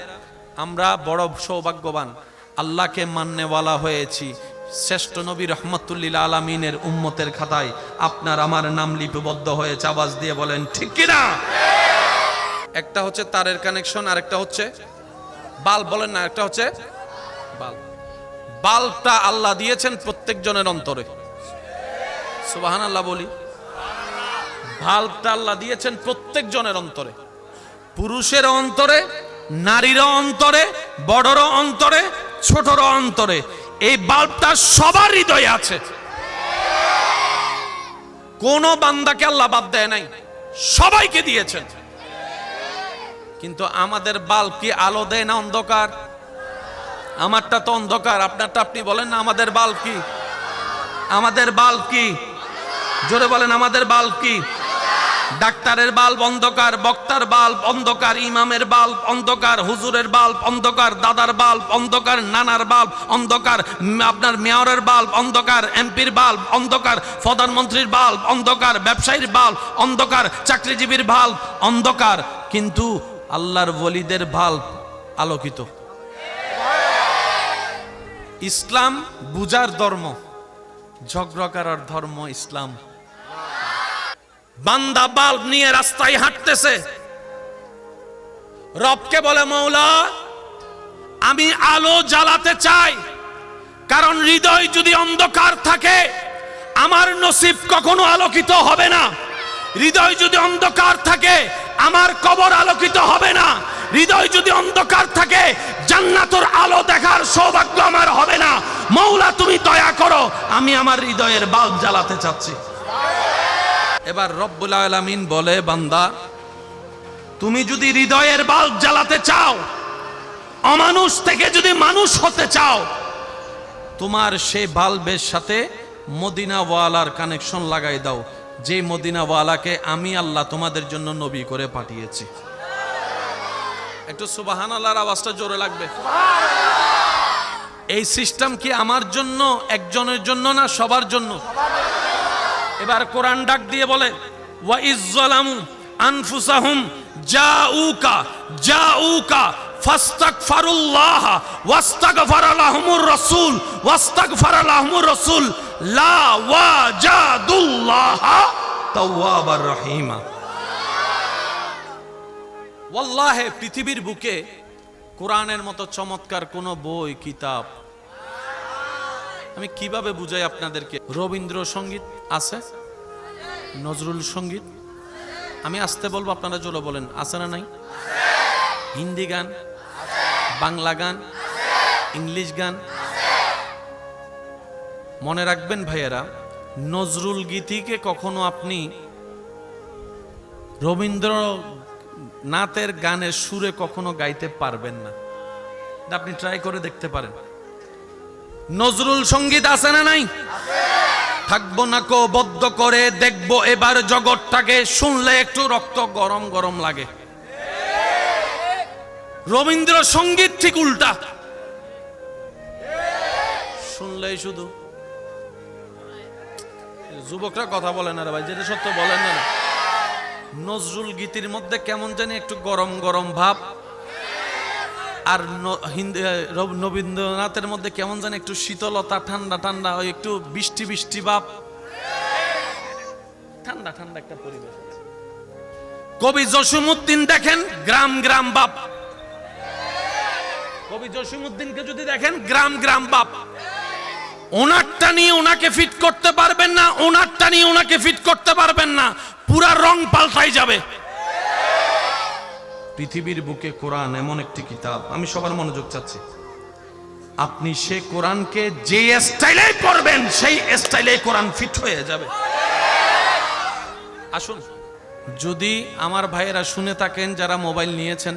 আমরা বড় সৌভাগ্যবান, আল্লাহকে মাননেওয়ালা হয়েছি। শ্রেষ্ঠ নবী রহমতুল্লিল আলামিনের উম্মতের খাতায় আপনার আমার নাম লিপিবদ্ধ হয়েছে। আওয়াজ দিয়ে বলেন ঠিক কিনা? একটা হচ্ছে তারের কানেকশন, আরেকটা হচ্ছে বাল্ব, বলেন না, একটা হচ্ছে বাল্ব। বাল্বটা আল্লাহ দিয়েছেন প্রত্যেক জনের অন্তরে, সুবহানাল্লাহ বলি। বাল্বটা আল্লাহ দিয়েছেন প্রত্যেক জনের অন্তরে, পুরুষের অন্তরে, নারীর অন্তরে, বড়র অন্তরে, ছোটর অন্তরে। এই বাল্বটা সবার হৃদয়ে আছে। কোন বান্দাকে আল্লাহ বাদ দেয় নাই, সবাইকে দিয়েছেন। কিন্তু আমাদের বাল্ব কি আলো দেয় না অন্ধকার? আমারটা তো অন্ধকার, আপনারটা আপনি বলেন না। আমাদের বাল্ব কি? আমাদের বাল্ব কি? জোরে বলেন, আমাদের বাল্ব কি? ডাক্তারের বাল্ব অন্ধকার, বক্তার বাল্ব অন্ধকার, ইমামের বাল্ব অন্ধকার, হুজুরের বাল্ব অন্ধকার, দাদার বাল্ব অন্ধকার, নানার বাল্ব অন্ধকার, আপনার মেয়রের বাল্ব অন্ধকার, এমপির বাল্ব অন্ধকার, প্রধানমন্ত্রীর বাল্ব অন্ধকার, ব্যবসায়ীর বাল্ব অন্ধকার, চাকরিজীবীর বাল্ব অন্ধকার। কিন্তু আল্লাহর ওলিদের বাল্ব আলোকিত। ইসলাম বুজার ধর্ম, ঝগড়া করার ধর্ম ইসলাম। বান্দা বাল্ব নিয়ে রাস্তায় হাঁটতেছে, রবকে বলে, মৌলা আমি আলো জ্বালাতে চাই, কারণ হৃদয় যদি অন্ধকার থাকে আমার নসিব কখনো আলোকিত হবে না। হৃদয় যদি অন্ধকার থাকে আমার কবর আলোকিত হবে না। হৃদয় যদি অন্ধকার থাকে জান্নাতের আলো দেখার সৌভাগ্য আমার হবে না। মৌলা তুমি দয়া করো, আমি আমার হৃদয়ের বাল্ব জ্বালাতে চাচ্ছি। এবার রব্বুল আলামিন বলে, বান্দা তুমি যদি হৃদয়ের বাল্ব জ্বালাতে চাও, অমানুষ থেকে যদি মানুষ হতে চাও, তোমার সেই বাল্বের সাথে মদিনাওয়ালার কানেকশন লাগাই দাও, যে মদিনাওয়ালাকে আমি আল্লাহ তোমাদের জন্য নবী করে পাঠিয়েছি। একটু সুবহানাল্লাহর আওয়াজটা জোরে লাগবে। এই সিস্টেম কি আমার জন্য, একজনের জন্য না, সবার জন্য? এবার কোরআন ডাক দিয়ে বলে, ওয়া ইজ্জালামু আনফুসাহুম জাউকা ফাস্তাগফিরুল্লাহ ওয়াস্তাগফারা লাহুমুর রাসূল লা ওয়াজাদুল্লাহ তাওয়াবার রহিমা। ওয়াল্লাহি পৃথিবীর বুকে কোরআনের মতো চমৎকার কোন বই, কিতাব আমি কিভাবে বুঝাই আপনাদেরকে। রবীন্দ্রসঙ্গীত আছে, নজরুল সঙ্গীত, আমি আসতে বলবো আপনারা জোরে বলেন, আছে না নাই? হিন্দি গান, বাংলা গান, ইংলিশ গান। মনে রাখবেন ভাইয়েরা, নজরুল গীতিকে কখনো আপনি রবীন্দ্রনাথের গানের সুরে কখনো গাইতে পারবেন না। আপনি ট্রাই করে দেখতে পারেন। নজরুল সঙ্গীত আছে না নাই? থাকবো না কো বদ্ধ করে দেখবো এবার জগৎটাকে, শুনলে একটু রক্ত গরম গরম লাগে। রবীন্দ্র সঙ্গীত ঠিক উল্টা, শুনলেই শুধু যুবকরা কথা বলে না রে ভাই, যেটা সত্য বলেন না। নজরুল গীতির মধ্যে কেমন জানি একটু গরম গরম ভাব, আর রবীন্দ্রনাথের মধ্যে কেমন জানি একটু শীতলতা, ঠান্ডা ঠান্ডা, ওই একটু বৃষ্টি বৃষ্টি ভাব, ঠান্ডা ঠান্ডা একটা পরিবেশ। কবি জসিমউদ্দিন দেখেন, গ্রাম গ্রাম বাপ। কবি জসিমউদ্দিনকে যদি দেখেন, গ্রাম গ্রাম বাপ। ওনারটা নিয়ে ওনাকে ফিট করতে পারবেন না, ওনারটা নিয়ে ওনাকে ফিট করতে পারবেন না, পুরা রং পাল্টাই যাবে। পৃথিবীর বুকে কোরআন এমন একটি কিতাব, আমি সবার মনোযোগ চাচ্ছি। আপনি সে কোরআনকে যে স্টাইলে পড়বেন সেই স্টাইলে কোরআন ফিট হয়ে যাবে। আসুন, যদি আমার ভাইয়েরা শুনে থাকেন যারা মোবাইল নিয়েছেন,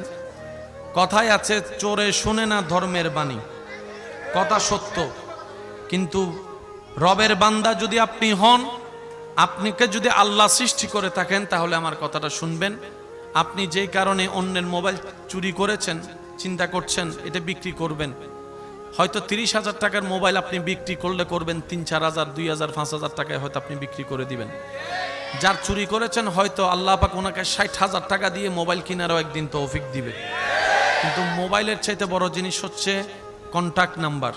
কথায় আছে চোরে শুনে না ধর্মের বাণী, কথা সত্য। কিন্তু রবের বান্দা যদি আপনি হন, আপনাকে যদি আল্লাহ সৃষ্টি করে থাকেন, তাহলে আমার কথাটা শুনবেন। আপনি যেই কারণে অন্যের মোবাইল চুরি করেছেন, চিন্তা করছেন এটা বিক্রি করবেন, হয়তো 30,000 টাকার মোবাইল আপনি বিক্রি করলে করবেন 3-4,000, 2,000, 5,000 টাকায় হয়তো আপনি বিক্রি করে দিবেন। যার চুরি করেছেন হয়তো আল্লাহ পাক ওনাকে 60,000 টাকা দিয়ে মোবাইল কেনারও একদিন তৌফিক দিবে। কিন্তু মোবাইলের চাইতে বড় জিনিস হচ্ছে কন্টাক্ট নাম্বার,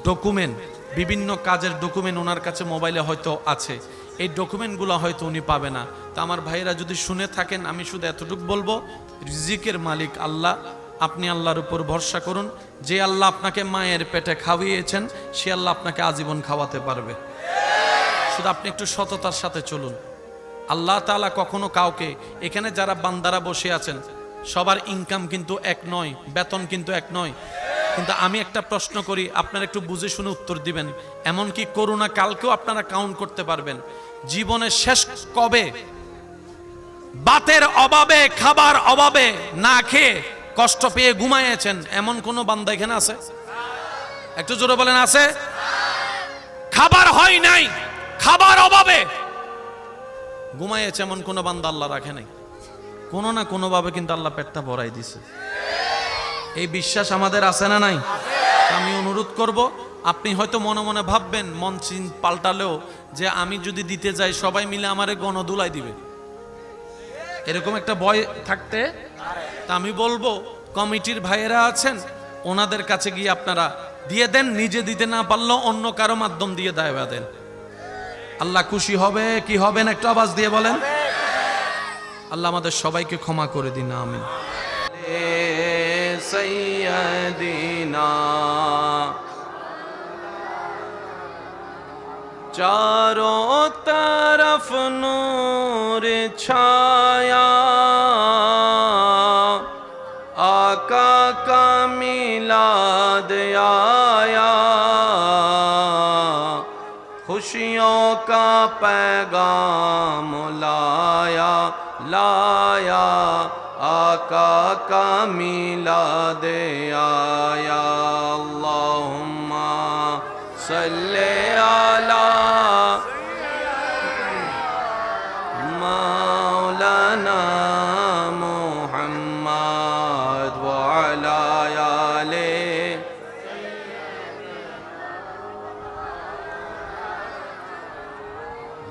ডকুমেন্ট, বিভিন্ন কাজের ডকুমেন্ট ওনার কাছে মোবাইলে হয়তো আছে। এই ডকুমেন্টগুলো হয়তো উনি পাবে না। তো আমার ভাইয়েরা যদি শুনে থাকেন, আমি শুধু এতটুকু বলবো, রিজিকের মালিক আল্লাহ, আপনি আল্লাহর উপর ভরসা করুন। যে আল্লাহ আপনাকে মায়ের পেটে খাওয়িয়েছেন, সে আল্লাহ আপনাকে আজীবন খাওয়াতে পারবে। শুধু আপনি একটু সততার সাথে চলুন। আল্লাহ তাআলা কখনো কাউকে, এখানে যারা বান্দারা বসে আছেন সবার ইনকাম কিন্তু এক নয়, বেতন কিন্তু এক নয়, কিন্তু আমি একটা প্রশ্ন করি, আপনারা একটু বুঝে শুনে উত্তর দিবেন। এমনকি করোনা কালকেও আপনারা কাউন্ট করতে পারবেন, জীবনের শেষ কবে বাতের অভাবে, খাবার অভাবে, না খেয়ে কষ্ট পেয়ে ঘুমাইয়েছেন এমন কোন বান্দা এখানে আছে? একটু জোরে বলেন আছে? খাবার হয় নাই, খাবার অভাবে ঘুমাইয়েছে এমন কোন বান্দা আল্লাহ রাখে নাই? কোনো না কোনো ভাবে কিন্তু আল্লাহ পেটটা ভরাই দিছে। এই বিশ্বাস আমাদের আছে না নাই? আমি অনুরোধ করব, আপনি হয়তো মনে মনে ভাববেন মন চিন পাল্টালেও যে আমি যদি দিতে যাই সবাই মিলে আমারে গণদুলাই দিবে, এরকম একটা ভয় থাকতে, তা আমি বলবো কমিটির ভাইয়েরা আছেন, ওনাদের কাছে গিয়ে আপনারা দিয়ে দেন, নিজে দিতে না পারলেও অন্য কারো মাধ্যম দিয়ে দায়বা দেন। আল্লাহ খুশি হবে কি হবে না একটু আওয়াজ দিয়ে বলেন। আল্লাহ আমাদের সবাইকে ক্ষমা করে দিন, আমিন। সৈয়দিনা चारों तरफ नूर छाया, आका का मिलाद आया, खुशियों का पैगाम लाया, लाया आका का मिलाद आया। अल्लाहुम्मा सल्ले अला मौलाना मुहम्मद व अला आले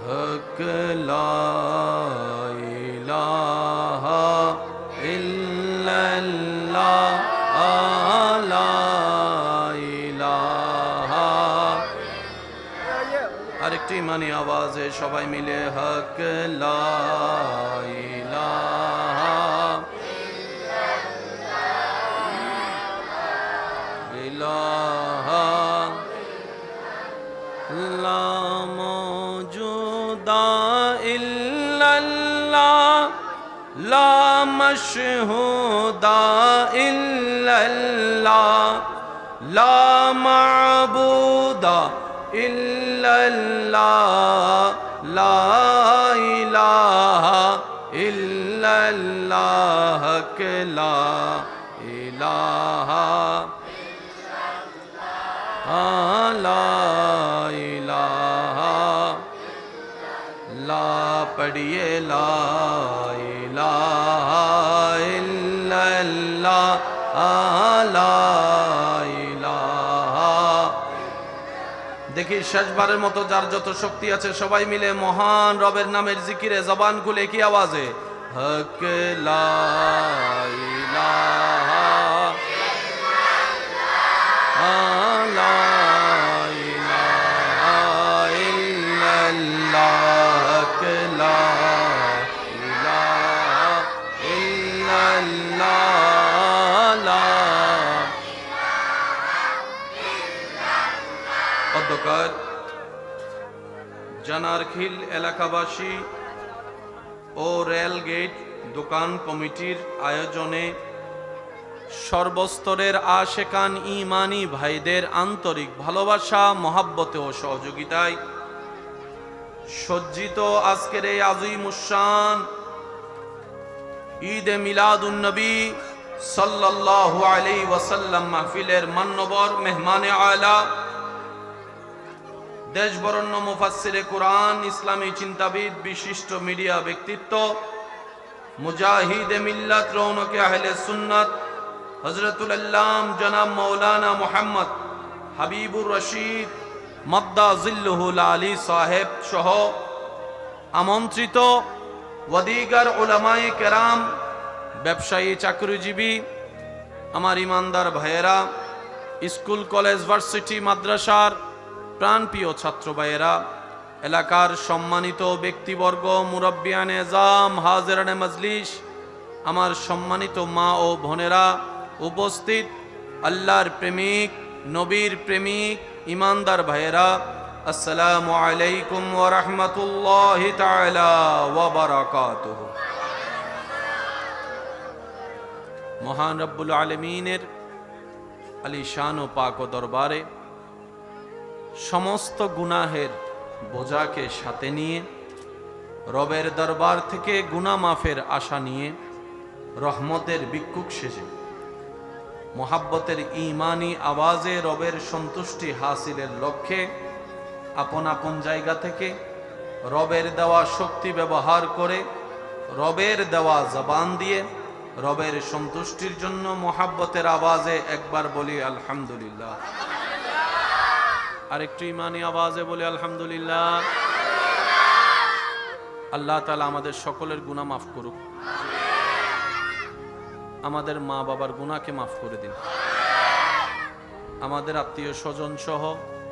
हक ला इलाहा इल्लल्लाह ला इलाहा। আরেকটি মানে আওয়াজে সবাই মিলে হক লা ইলাহা ইলাহা লা মওজুদা ইল্লাল্লাহ লা মাশহুদা ইল্লাল্লাহ লা মা'বুদা ইল্লাল্লাহ লা ইলাহা ইল্লাল্লাহ কে লা ইলাহা লা ইলাহা লা পড়িয়ে লা ইলাহা ইল্লাল্লাহ লা ইলাহা। দেখি শেষবারের মতো যার যত শক্তি আছে সবাই মিলে মহান রবের নামের জিকিরে জবান খুলে কি আওয়াজে হক লা ইলাহা লা ইলাহা ইল্লাল্লাহ হক লা ইলাহা ইল্লাল্লাহ লা। অধ্যকার জানারখিল এলাকাবাসী ও রেলগেট দোকান কমিটির আয়োজনে সর্বস্তরের আশেকান ইমানি ভাইদের আন্তরিক ভালোবাসা, মহাব্বতে ও সহযোগিতায় সজ্জিত আজকের এই আযীমুশ-শান ঈদে মিলাদুন নবী সাল্লাল্লাহু আলাইহি ওয়াসাল্লাম মাহফিলের মান্যবর মেহমানে আলা, দেশ বরেণ্য মুফাসসিরে কুরআন, ইসলামী চিন্তাবিদ, বিশিষ্ট মিডিয়া ব্যক্তিত্ব, মুজাহিদে মিল্লাত, রৌনকে আহলে সুন্নাত হযরতুল আল্লাম জনাব মাওলানা মুহাম্মদ হাবিবুর রশিদ মাদ্দা জিল্লুহুল আলী সাহেব সহ আমন্ত্রিত ওয়াদিগার উলামায়ে কেরাম, ব্যবসায়ী, চাকরিজীবী, আমার ইমানদার ভাইয়েরা, স্কুল কলেজ ভার্সিটি মাদ্রাসার প্রাণপ্রিয় ছাত্র ভাইয়েরা, এলাকার সম্মানিত ব্যক্তিবর্গ, মুরব্বিয়ানে জাম, হাজিরানে মজলিস, আমার সম্মানিত মা ও বোনেরা, উপস্থিত আল্লাহর প্রেমিক, নবীর প্রেমিক, ইমানদার ভাইয়েরা, আসসালামু আলাইকুম ওয়া রাহমাতুল্লাহি তাআলা ওয়া বারাকাতুহু। মহান রব্বুল আলামিনের আলিশান ও পাক ও দরবারে সমস্ত গুনাহের বোঝাকে সাথে নিয়ে রবের দরবার থেকে গুনাহ মাফের আশা নিয়ে রহমতের ভিক্ষুক সেজে মোহাব্বতের ঈমানি আওয়াজে রবের সন্তুষ্টি হাসিলের লক্ষ্যে আপন আপন জায়গা থেকে রবের দেওয়া শক্তি ব্যবহার করে রবের দেওয়া জবান দিয়ে রবের সন্তুষ্টির জন্য মোহাব্বতের আওয়াজে একবার বলি আলহামদুলিল্লাহ, আরেকটু ঈমানি আওয়াজে বলি আলহামদুলিল্লাহ। আল্লাহ তাআলা আমাদের সকলের গুনাহ মাফ করুক, আমাদের মা বাবার গুনাহকে মাফ করে দিন। আমাদের আত্মীয় স্বজন সহ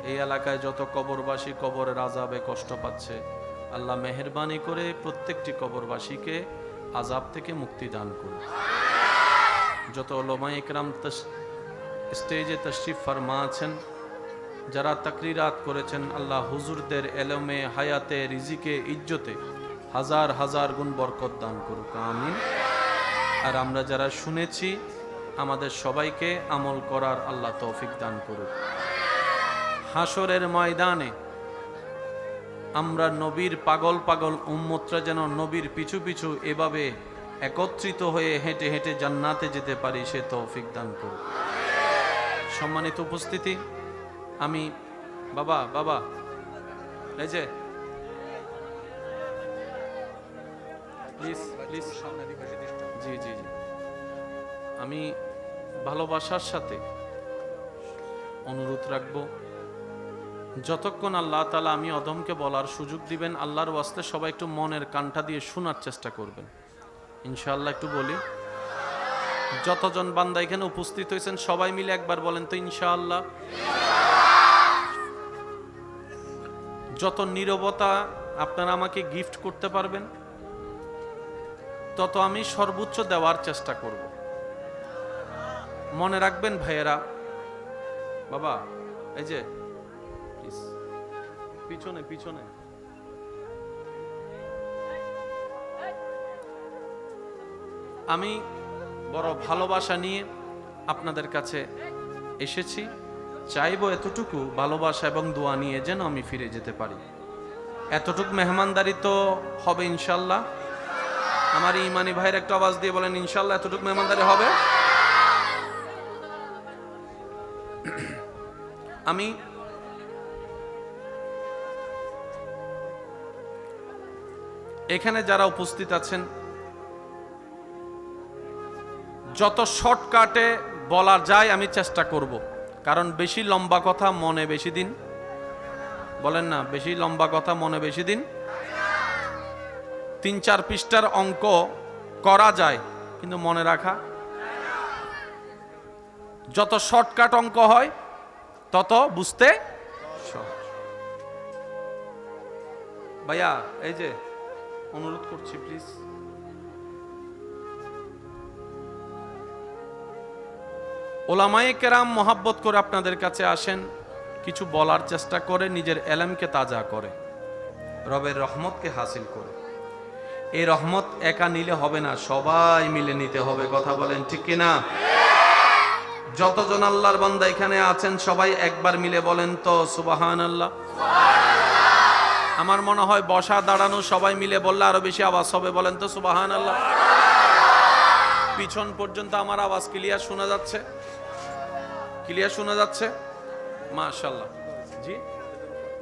এই এলাকায় যত কবরবাসী কবরের আযাবে কষ্ট পাচ্ছে, আল্লাহ মেহেরবানি করে প্রত্যেকটি কবরবাসীকে আযাব থেকে মুক্তি দান করুন। যত উলামা ইকরাম স্টেজে তাশরিফ ফরমা আছেন, যারা তাকরিরাত করেছেন, আল্লাহ হুজুরদের এলমে হায়াতে রিজিকে ইজ্জতে হাজার হাজার গুণ বরকত দান করুক, আমিন। আর আমরা যারা শুনেছি আমাদের সবাইকে আমল করার আল্লাহ তৌফিক দান করুক। হাসরের ময়দানে আমরা নবীর পাগল পাগল উম্মতরা যেন নবীর পিছু পিছু এভাবে একত্রিত হয়ে হেঁটে হেঁটে জান্নাতে যেতে পারি, সে তৌফিক দান করুক। সম্মানিত উপস্থিতি, আমি বাবা এই যে প্লিজ জি জি জি, আমি ভালোবাসার সাথে অনুরোধ রাখবো, যতক্ষণ আল্লাহ তাআলা আমি অদমকে বলার সুযোগ দিবেন, আল্লাহর ওয়াস্তে সবাই একটু মনের কানটা দিয়ে শোনার চেষ্টা করবেন ইনশাআল্লাহ। একটু বলি, যতজন বান্দা এখানে উপস্থিত হয়েছেন সবাই মিলে একবার বলেন তো ইনশাআল্লাহ। যত নীরবতা আপনারা আমাকে গিফট করতে পারবেন তত আমি সর্বোচ্চ দেওয়ার চেষ্টা করব। মনে রাখবেন ভাইয়েরা, বাবা এই যে পিছনে পিছনে আমি বড় ভালোবাসা নিয়ে আপনাদের কাছে এসেছি, চাইবো এতটুকু ভালোবাসা এবং দোয়া নিয়ে যেন আমি ফিরে যেতে পারি। এতটুকু মেহমানদারি তো হবে ইনশাল্লাহ। আমার ইমানি ভাইয়ের একটা আওয়াজ দিয়ে বলেন ইনশাল্লাহ এতটুকু মেহমানদারি হবে। আমি এখানে যারা উপস্থিত আছেন যত শর্টকাটে বলা যায় আমি চেষ্টা করব, কারণ বেশি লম্বা কথা মনে বেশি দিন, বলেন না, বেশি লম্বা কথা মনে বেশি দিন। 3-4 পৃষ্ঠার অঙ্ক করা যায় কিন্তু মনে রাখা, যত শর্টকাট অঙ্ক হয় তত বুঝতে সহজ। ভাইয়া এই যে অনুরোধ করছি প্লিজ, ওলামায়ে কেরাম মহাব্বত করে আপনাদের কাছে আসেন, কিছু বলার চেষ্টা করে, নিজের এলেমকে তাজা করে, রবের রহমতকে হাসিল করে। এই রহমত একা নিলে হবে না, সবাই মিলে নিতে হবে। কথা বলেন ঠিক কিনা? যতজন আল্লাহর বান্দা এখানে আছেন সবাই একবার মিলে বলেন তো সুবহানাল্লাহ। আমার মনে হয় বসা দাঁড়ানো সবাই মিলে বললে আরো বেশি আওয়াজ হবে, বলেন তো সুবহানাল্লাহ। পিছন পর্যন্ত আমার আওয়াজ ক্লিয়ার শোনা যাচ্ছে? ক্লিয়ার শোনা যাচ্ছে? মাশাআল্লাহ। জি,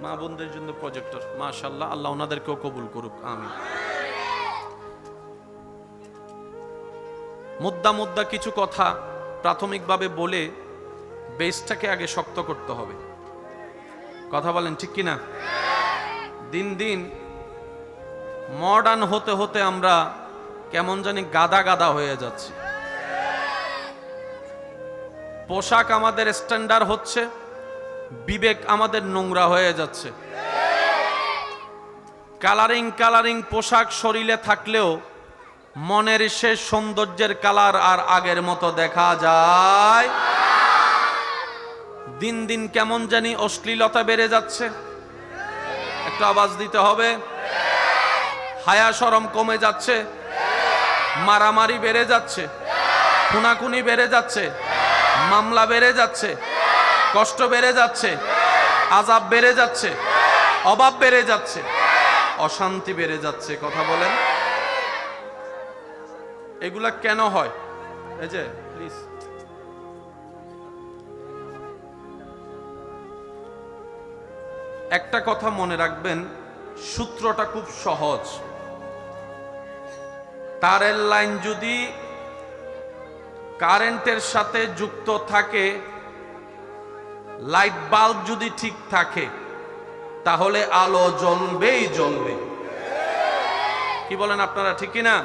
মা বোনদের জন্য প্রজেক্টর, মাশাআল্লাহ, আল্লাহ ওনাদেরকেও কবুল করুক, আমিন। মুদ্দা কিছু কথা প্রাথমিকভাবে বলে বেসটাকে আগে শক্ত করতে হবে। কথা বলেন ঠিক কিনা? দিন দিন মডার্ন হতে হতে আমরা কেমন জানি গাদা গাদা হয়ে যাচ্ছি। পোশাক আমাদের স্ট্যান্ডার্ড হচ্ছে, বিবেক আমাদের নোংরা হয়ে যাচ্ছে। কালারিং পোশাক শরীরে থাকলেও মনের সে সৌন্দর্যের কালার আর আগের মতো দেখা যায়। দিন দিন কেমন জানি অশ্লীলতা বেড়ে যাচ্ছে, একটু আওয়াজ দিতে হবে। হায়া শরম কমে যাচ্ছে, মারামারি বেড়ে যাচ্ছে, খুনাখুনি বেড়ে যাচ্ছে, মামলা বেড়ে যাচ্ছে, কষ্ট বেড়ে যাচ্ছে, আযাব বেড়ে যাচ্ছে, অভাব বেড়ে যাচ্ছে, অশান্তি বেড়ে যাচ্ছে। কথা বলেন, এগুলা কেন হয়? এই যে প্লিজ, একটা কথা মনে রাখবেন, সূত্রটা খুব সহজ। তারের লাইন যদি কারেন্টের সাথে যুক্ত থাকে, লাইট বাল্ব যদি ঠিক থাকে, তাহলে আলো জ্বলবেই জ্বলবে। কি বলেন আপনারা, ঠিক কি না?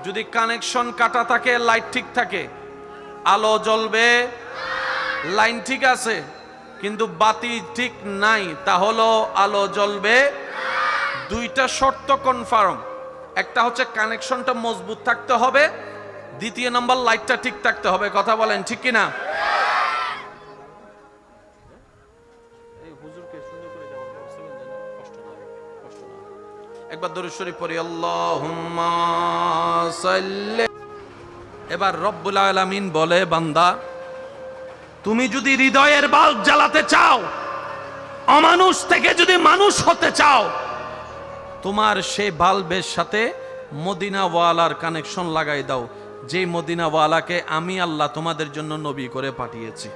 যদি কানেকশন কাটা থাকে, লাইট ঠিক থাকে, আলো জ্বলবে। লাইন ঠিক আছে কিন্তু বাতি ঠিক নাই, তাহলে আলো জ্বলবে। দুইটা শর্ত কনফার্ম। একটা হচ্ছে কানেকশনটা মজবুত থাকতে হবে, দ্বিতীয় নাম্বার লাইটটা ঠিক থাকতে হবে। কথা বলেন, ঠিক কি না? একবার দরুদ শরীফ পড়ি, আল্লাহুম্মা সাল্লি। এবার রব্বুল আলামিন বলে, বান্দা তুমি যদি হৃদয়ের বাল্ব জ্বালাতে চাও, অমানুষ থেকে যদি মানুষ হতে চাও, তোমার সেই বাল্বের সাথে মদিনাওয়ালার কানেকশন লাগাই দাও, যে মদিনাওয়ালাকে আমি আল্লাহ তোমাদের জন্য নবী করে পাঠিয়েছি।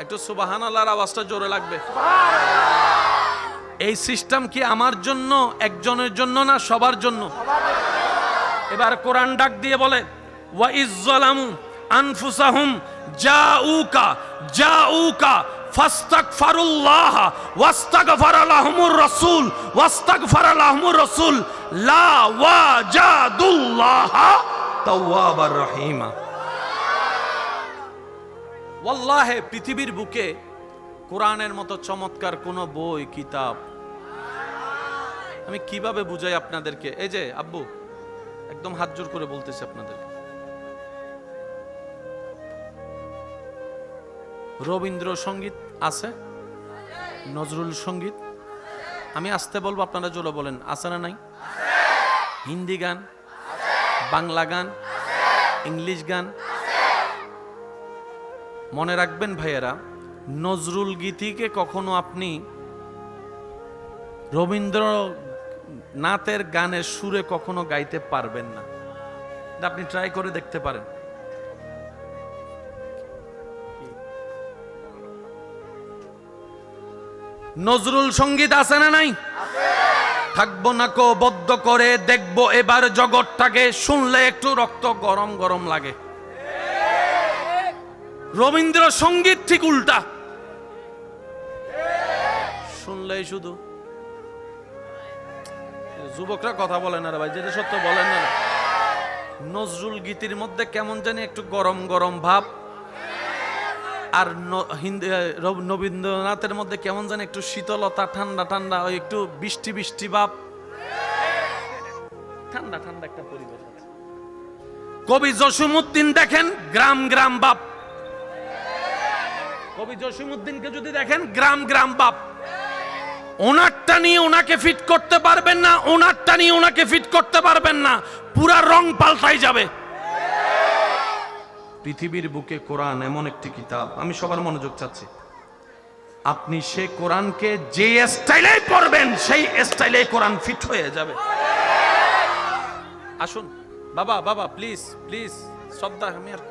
একটু সুবহানাল্লাহর আওয়াজটা জোরে লাগবে। এই সিস্টেম কি আমার জন্য, একজনের জন্য না, সবার জন্য? এবার কোরআন ডাক দিয়ে বলে, ওয়া ইজ্জালামু আনফুসাহুম জাউকা ফাস্তাগফিরুল্লাহ ওয়াস্তাগফারা লাহুমুর রাসূল লা ওয়াজাদুল্লাহ তাওয়াবার রহিমা। ওয়াল্লাহি পৃথিবীর বুকে কোরআনের মতো চমৎকার কোন বই, কিতাব আমি কিভাবে বুঝাই আপনাদেরকে? এই যে আব্বু, একদম হাত জোর করে বলতেছি আপনাদেরকে, রবীন্দ্রসঙ্গীত আছে, নজরুল সঙ্গীত, আমি আসতে বলবো আপনারা জোরে বলেন, আছে না নাই? হিন্দি গান, বাংলা গান, ইংলিশ গান। মনে রাখবেন ভাইয়েরা, নজরুল গীতিকে কখনো আপনি রবীন্দ্রনাথের গানের সুরে কখনো গাইতে পারবেন না। আপনি ট্রাই করে দেখতে পারেন। নজরুল সঙ্গীত আছে না নাই? থাকবো না কো বদ্ধ করে, দেখবো এবার জগৎটাকে, শুনলে একটু রক্ত গরম গরম লাগে। রবীন্দ্র সঙ্গীত ঠিক উল্টা, শুনলেই শুধু যুবকরা কথা বলেন না রে ভাই, যেটা সত্য বলেন না। নজরুল গীতির মধ্যে কেমন জানি একটু গরম গরম ভাব, আর রবীন্দ্রনাথের মধ্যে কেমন জানি একটু শীতলতা, ঠান্ডা ঠান্ডা, ওই একটু বৃষ্টি বৃষ্টি ভাব, ঠান্ডা ঠান্ডা একটা পরিবেশ আছে। কবি জসিমউদ্দিন দেখেন, গ্রাম গ্রাম বাপ। কবি জসিমউদ্দিনকে যদি দেখেন, গ্রাম গ্রাম বাপ। ওনারটা নিয়ে ওনাকে ফিট করতে পারবেন না, ওনারটা নিয়ে ওনাকে ফিট করতে পারবেন না, পুরা রং পাল্টাই যাবে। পৃথিবীর বুকে কোরআন এমন একটি কিতাব, আমি সবার মনোযোগ চাচ্ছি, আপনি সে কোরআনকে যে স্টাইলে পড়বেন, সেই স্টাইলে কোরআন ফিট হয়ে যাবে। আসুন বাবা, বাবা প্লিজ প্লিজ, শ্রদ্ধা, আমি আর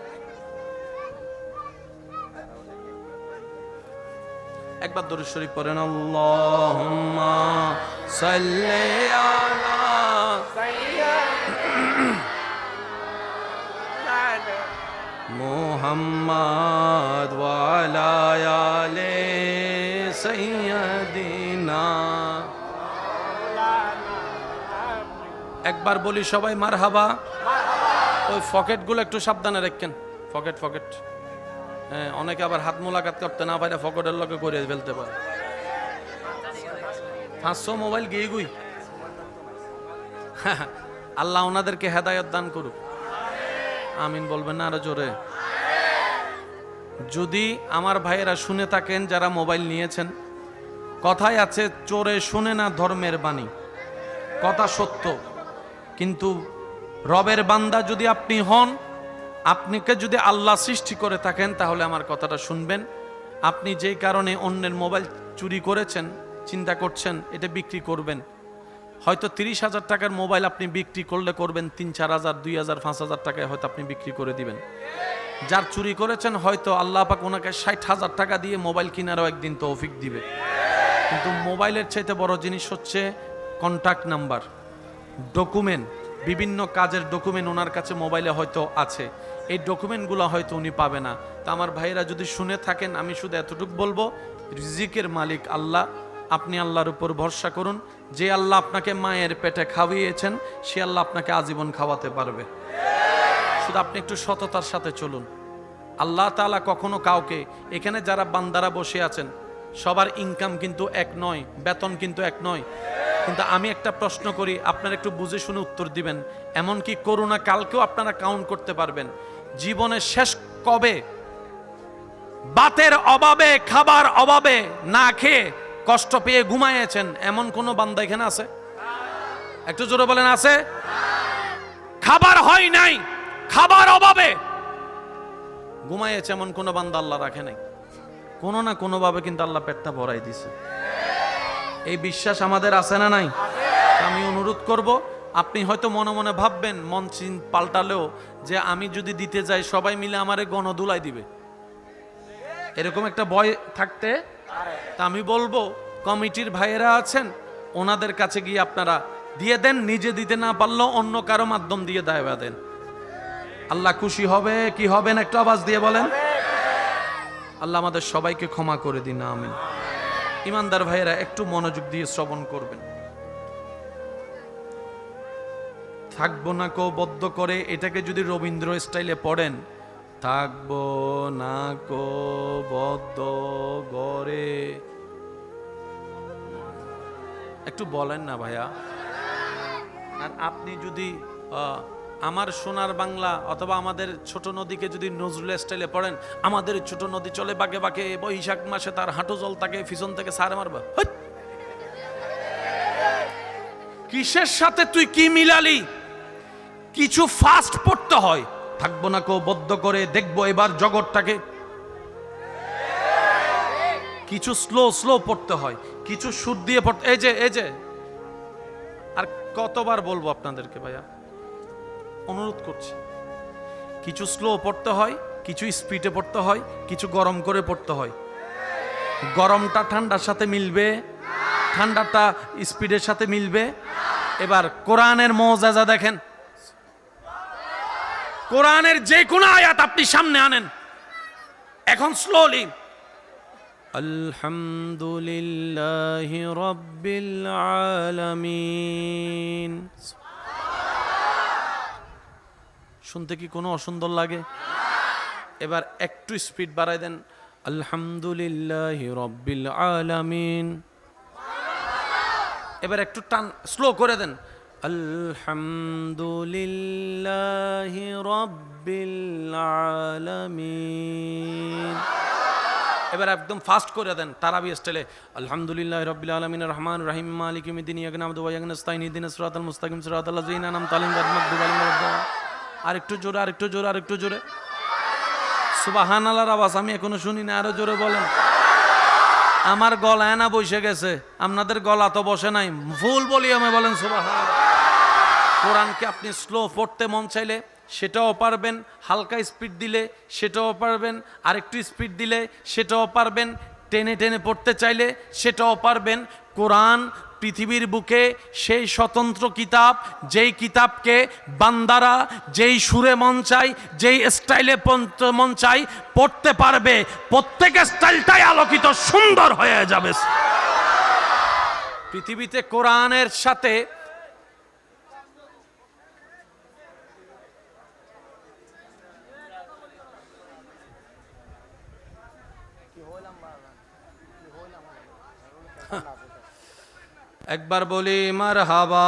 একবার দরুদ শরীফ পড়েন, আল্লাহুম্মা সাল্লি আলা মুহাম্মাদ ওয়া আলা আলি সাইয়্যিদিনা। একবার বলি সবাই মারহাবা। ওই পকেটগুলো একটু সাবধানে রাখেন, পকেট পকেট। হ্যাঁ, অনেকে আবার হাত মোলাকাত করতে না পারে পকেটের লগে করে ফেলতে পারে। 500 মোবাইল গিয়ে গুই। আল্লাহ ওনাদেরকে হেদায়েত দান করুক, আমিন বলবেন না আরো জোরে? যদি আমার ভাইয়েরা শুনে থাকেন যারা মোবাইল নিয়েছেন, কথায় আছে চোরে শুনে না ধর্মের বাণী, কথা সত্য। কিন্তু রবের বান্দা যদি আপনি হন, আপনাকে যদি আল্লাহ সৃষ্টি করে থাকেন, তাহলে আমার কথাটা শুনবেন। আপনি যেই কারণে অন্যের মোবাইল চুরি করেছেন, চিন্তা করছেন এটা বিক্রি করবেন, হয়তো 30,000 টাকার মোবাইল আপনি বিক্রি করলে করবেন 3-4,000, 2,000, 5,000 টাকায় হয়তো আপনি বিক্রি করে দিবেন। যার চুরি করেছেন হয়তো আল্লাহ পাক ওনাকে 60,000 টাকা দিয়ে মোবাইল কেনারও একদিন তৌফিক দিবে। কিন্তু মোবাইলের চাইতে বড় জিনিস হচ্ছে কন্টাক্ট নাম্বার, ডকুমেন্ট, বিভিন্ন কাজের ডকুমেন্ট ওনার কাছে মোবাইলে হয়তো আছে। এই ডকুমেন্টগুলো হয়তো উনি পাবে না। তা আমার ভাইরা যদি শুনে থাকেন, আমি শুধু এতটুকু বলবো, রিজিকের মালিক আল্লাহ, আপনি আল্লাহর উপর ভরসা করুন। যে আল্লাহ আপনাকে মায়ের পেটে খাওয়িয়েছেন, সে আল্লাহ আপনাকে আজীবন খাওয়াতে পারবে। শুধু আপনি একটু সততার সাথে চলুন। আল্লাহ তাআলা কখনো কাউকে, এখানে যারা বান্দারা বসে আছেন সবার ইনকাম কিন্তু এক নয়, বেতন কিন্তু এক নয়। কিন্তু আমি একটা প্রশ্ন করি, আপনারা একটু বুঝে শুনে উত্তর দিবেন। এমনকি করোনা কালকেও আপনারা কাউন্ট করতে পারবেন, জীবনের শেষ কবে বাতের অভাবে, খাবার অভাবে, না খেয়ে কষ্ট পেয়ে ঘুমাইয়েছেন, এমন কোন বান্দা এখানে আছে? একটু জোরে বলেন, আছে? খাবার হয় নাই, খাবার অভাবে ঘুমাইয়েছে, এমন কোন বান্দা আল্লাহ রাখে নাই? কোনো না কোনো ভাবে কিন্তু আল্লাহ পেটটা ভরাই দিছে। এই বিশ্বাস আমাদের আছে না নাই? আমি অনুরোধ করব, আপনি হয়তো মনে মনে ভাববেন, মন পাল্টালেও, যে আমি যদি দিতে যাই সবাই মিলে আমারে গণদুলাই দিবে, এরকম একটা ভয় থাকতে। তা আমি বলবো, কমিটির ভাইয়েরা আছেন, ওনাদের কাছে গিয়ে আপনারা দিয়ে দেন। নিজে দিতে না পারলেও অন্য কারো মাধ্যম দিয়ে দায়বা দেন। আল্লাহ খুশি হবে কি হবে না, একটু আওয়াজ দিয়ে বলেন। আল্লাহ আমাদের সবাইকে ক্ষমা করে দিন, আমিন। ইমানদার ভাইয়েরা একটু মনোযোগ দিয়ে শ্রবণ করবেন। থাকবো না কো বদ্ধ করে, এটাকে যদি রবীন্দ্র স্টাইলে পড়েন, থাকবো না কো বদ্ধ করে, একটু বলেন না ভাইয়া। আর আপনি যদি আমার সোনার বাংলা অথবা আমাদের ছোট নদীকে যদি নজরুল স্টাইলে পড়েন, আমাদের ছোট নদী চলে বাঁকে বাঁকে, বৈশাখ মাসে তার হাঁটু জল তাকে, পিছন থেকে সারে মারবা। কিসের সাথে তুই কি মিলালি? কিছু ফাস্ট পড়তে হয়, থাকবো না কো বদ্ধ করে, দেখবো এবার জগৎটাকে। কিছু স্লো স্লো পড়তে হয়, কিছু সুর দিয়ে পড়তে। এই যে আর কতবার বলবো আপনাদেরকে ভাইয়া, অনুরোধ করছি, কিছু স্লো পড়তে হয়, কিছু স্পিডে পড়তে হয়, কিছু গরম করে পড়তে হয়। গরমটা ঠান্ডার সাথে মিলবে, ঠান্ডাটা স্পিডের সাথে মিলবে। এবার কোরআনের মুআজিজা দেখেন, কোরআনের যে কোনো আয়াত আপনি সামনে আনেন এখন স্লোলি, আলহামদুলিল্লাহি রাব্বিল আলামিন, শুনতে কি কোনো অসুন্দর লাগে? এবার একটু স্পিড বাড়াই দেন, আলহামদুলিল্লাহি রাব্বিল আলামিন। এবার একটু টান স্লো করে দেন, আলহামদুলিল্লাহি রাব্বিল আলামিন। এবার একদম ফাস্ট করে দেন তারাবি স্টাইলে, আলহামদুলিল্লাহি রাব্বিল আলামিন রহমানির রহিম মালিকি ইয়াউমিদ্দিন ইয়্যাকা না'বুদু ওয়া ইয়্যাকা নাস্তাঈন ইহদিনাস সিরাতাল মুস্তাকিম সিরাতাল লাযিনা আন'আমতা আলাইহিম গায়রিল মাগদুবি আলাইহিম ওয়ালাদ-দাল্লিন। আরেকটু জোরে, আরেকটু জোরে, আরেকটু জোরে। সুবহানাল্লাহর আওয়াজ আমি এখনো শুনি না, আরো জোরে বলেন। আমার গলায় না বসে গেছে, আপনাদের গলা তো বসে নাই, ফুল ভলিউমে বলেন সুবহানাল্লাহ। কোরআনকে আপনি স্লো পড়তে মন চাইলে সেটাও পারবেন, হালকা স্পিড দিলে সেটাও পারবেন, আরেকটু স্পিড দিলে সেটাও পারবেন, টেনে টেনে পড়তে চাইলে সেটাও পারবেন। কোরআন পৃথিবীর বুকে সেই স্বতন্ত্র কিতাব, যেই কিতাবকে বান্দারা যেই সুরে মন চাই, যেই স্টাইলে মন চাই পড়তে পারবে। প্রত্যেক স্টাইলটাই আলোকিত সুন্দর হয়ে যাবে। পৃথিবীতে কোরআনের সাথে একবার বলি মারহাবা।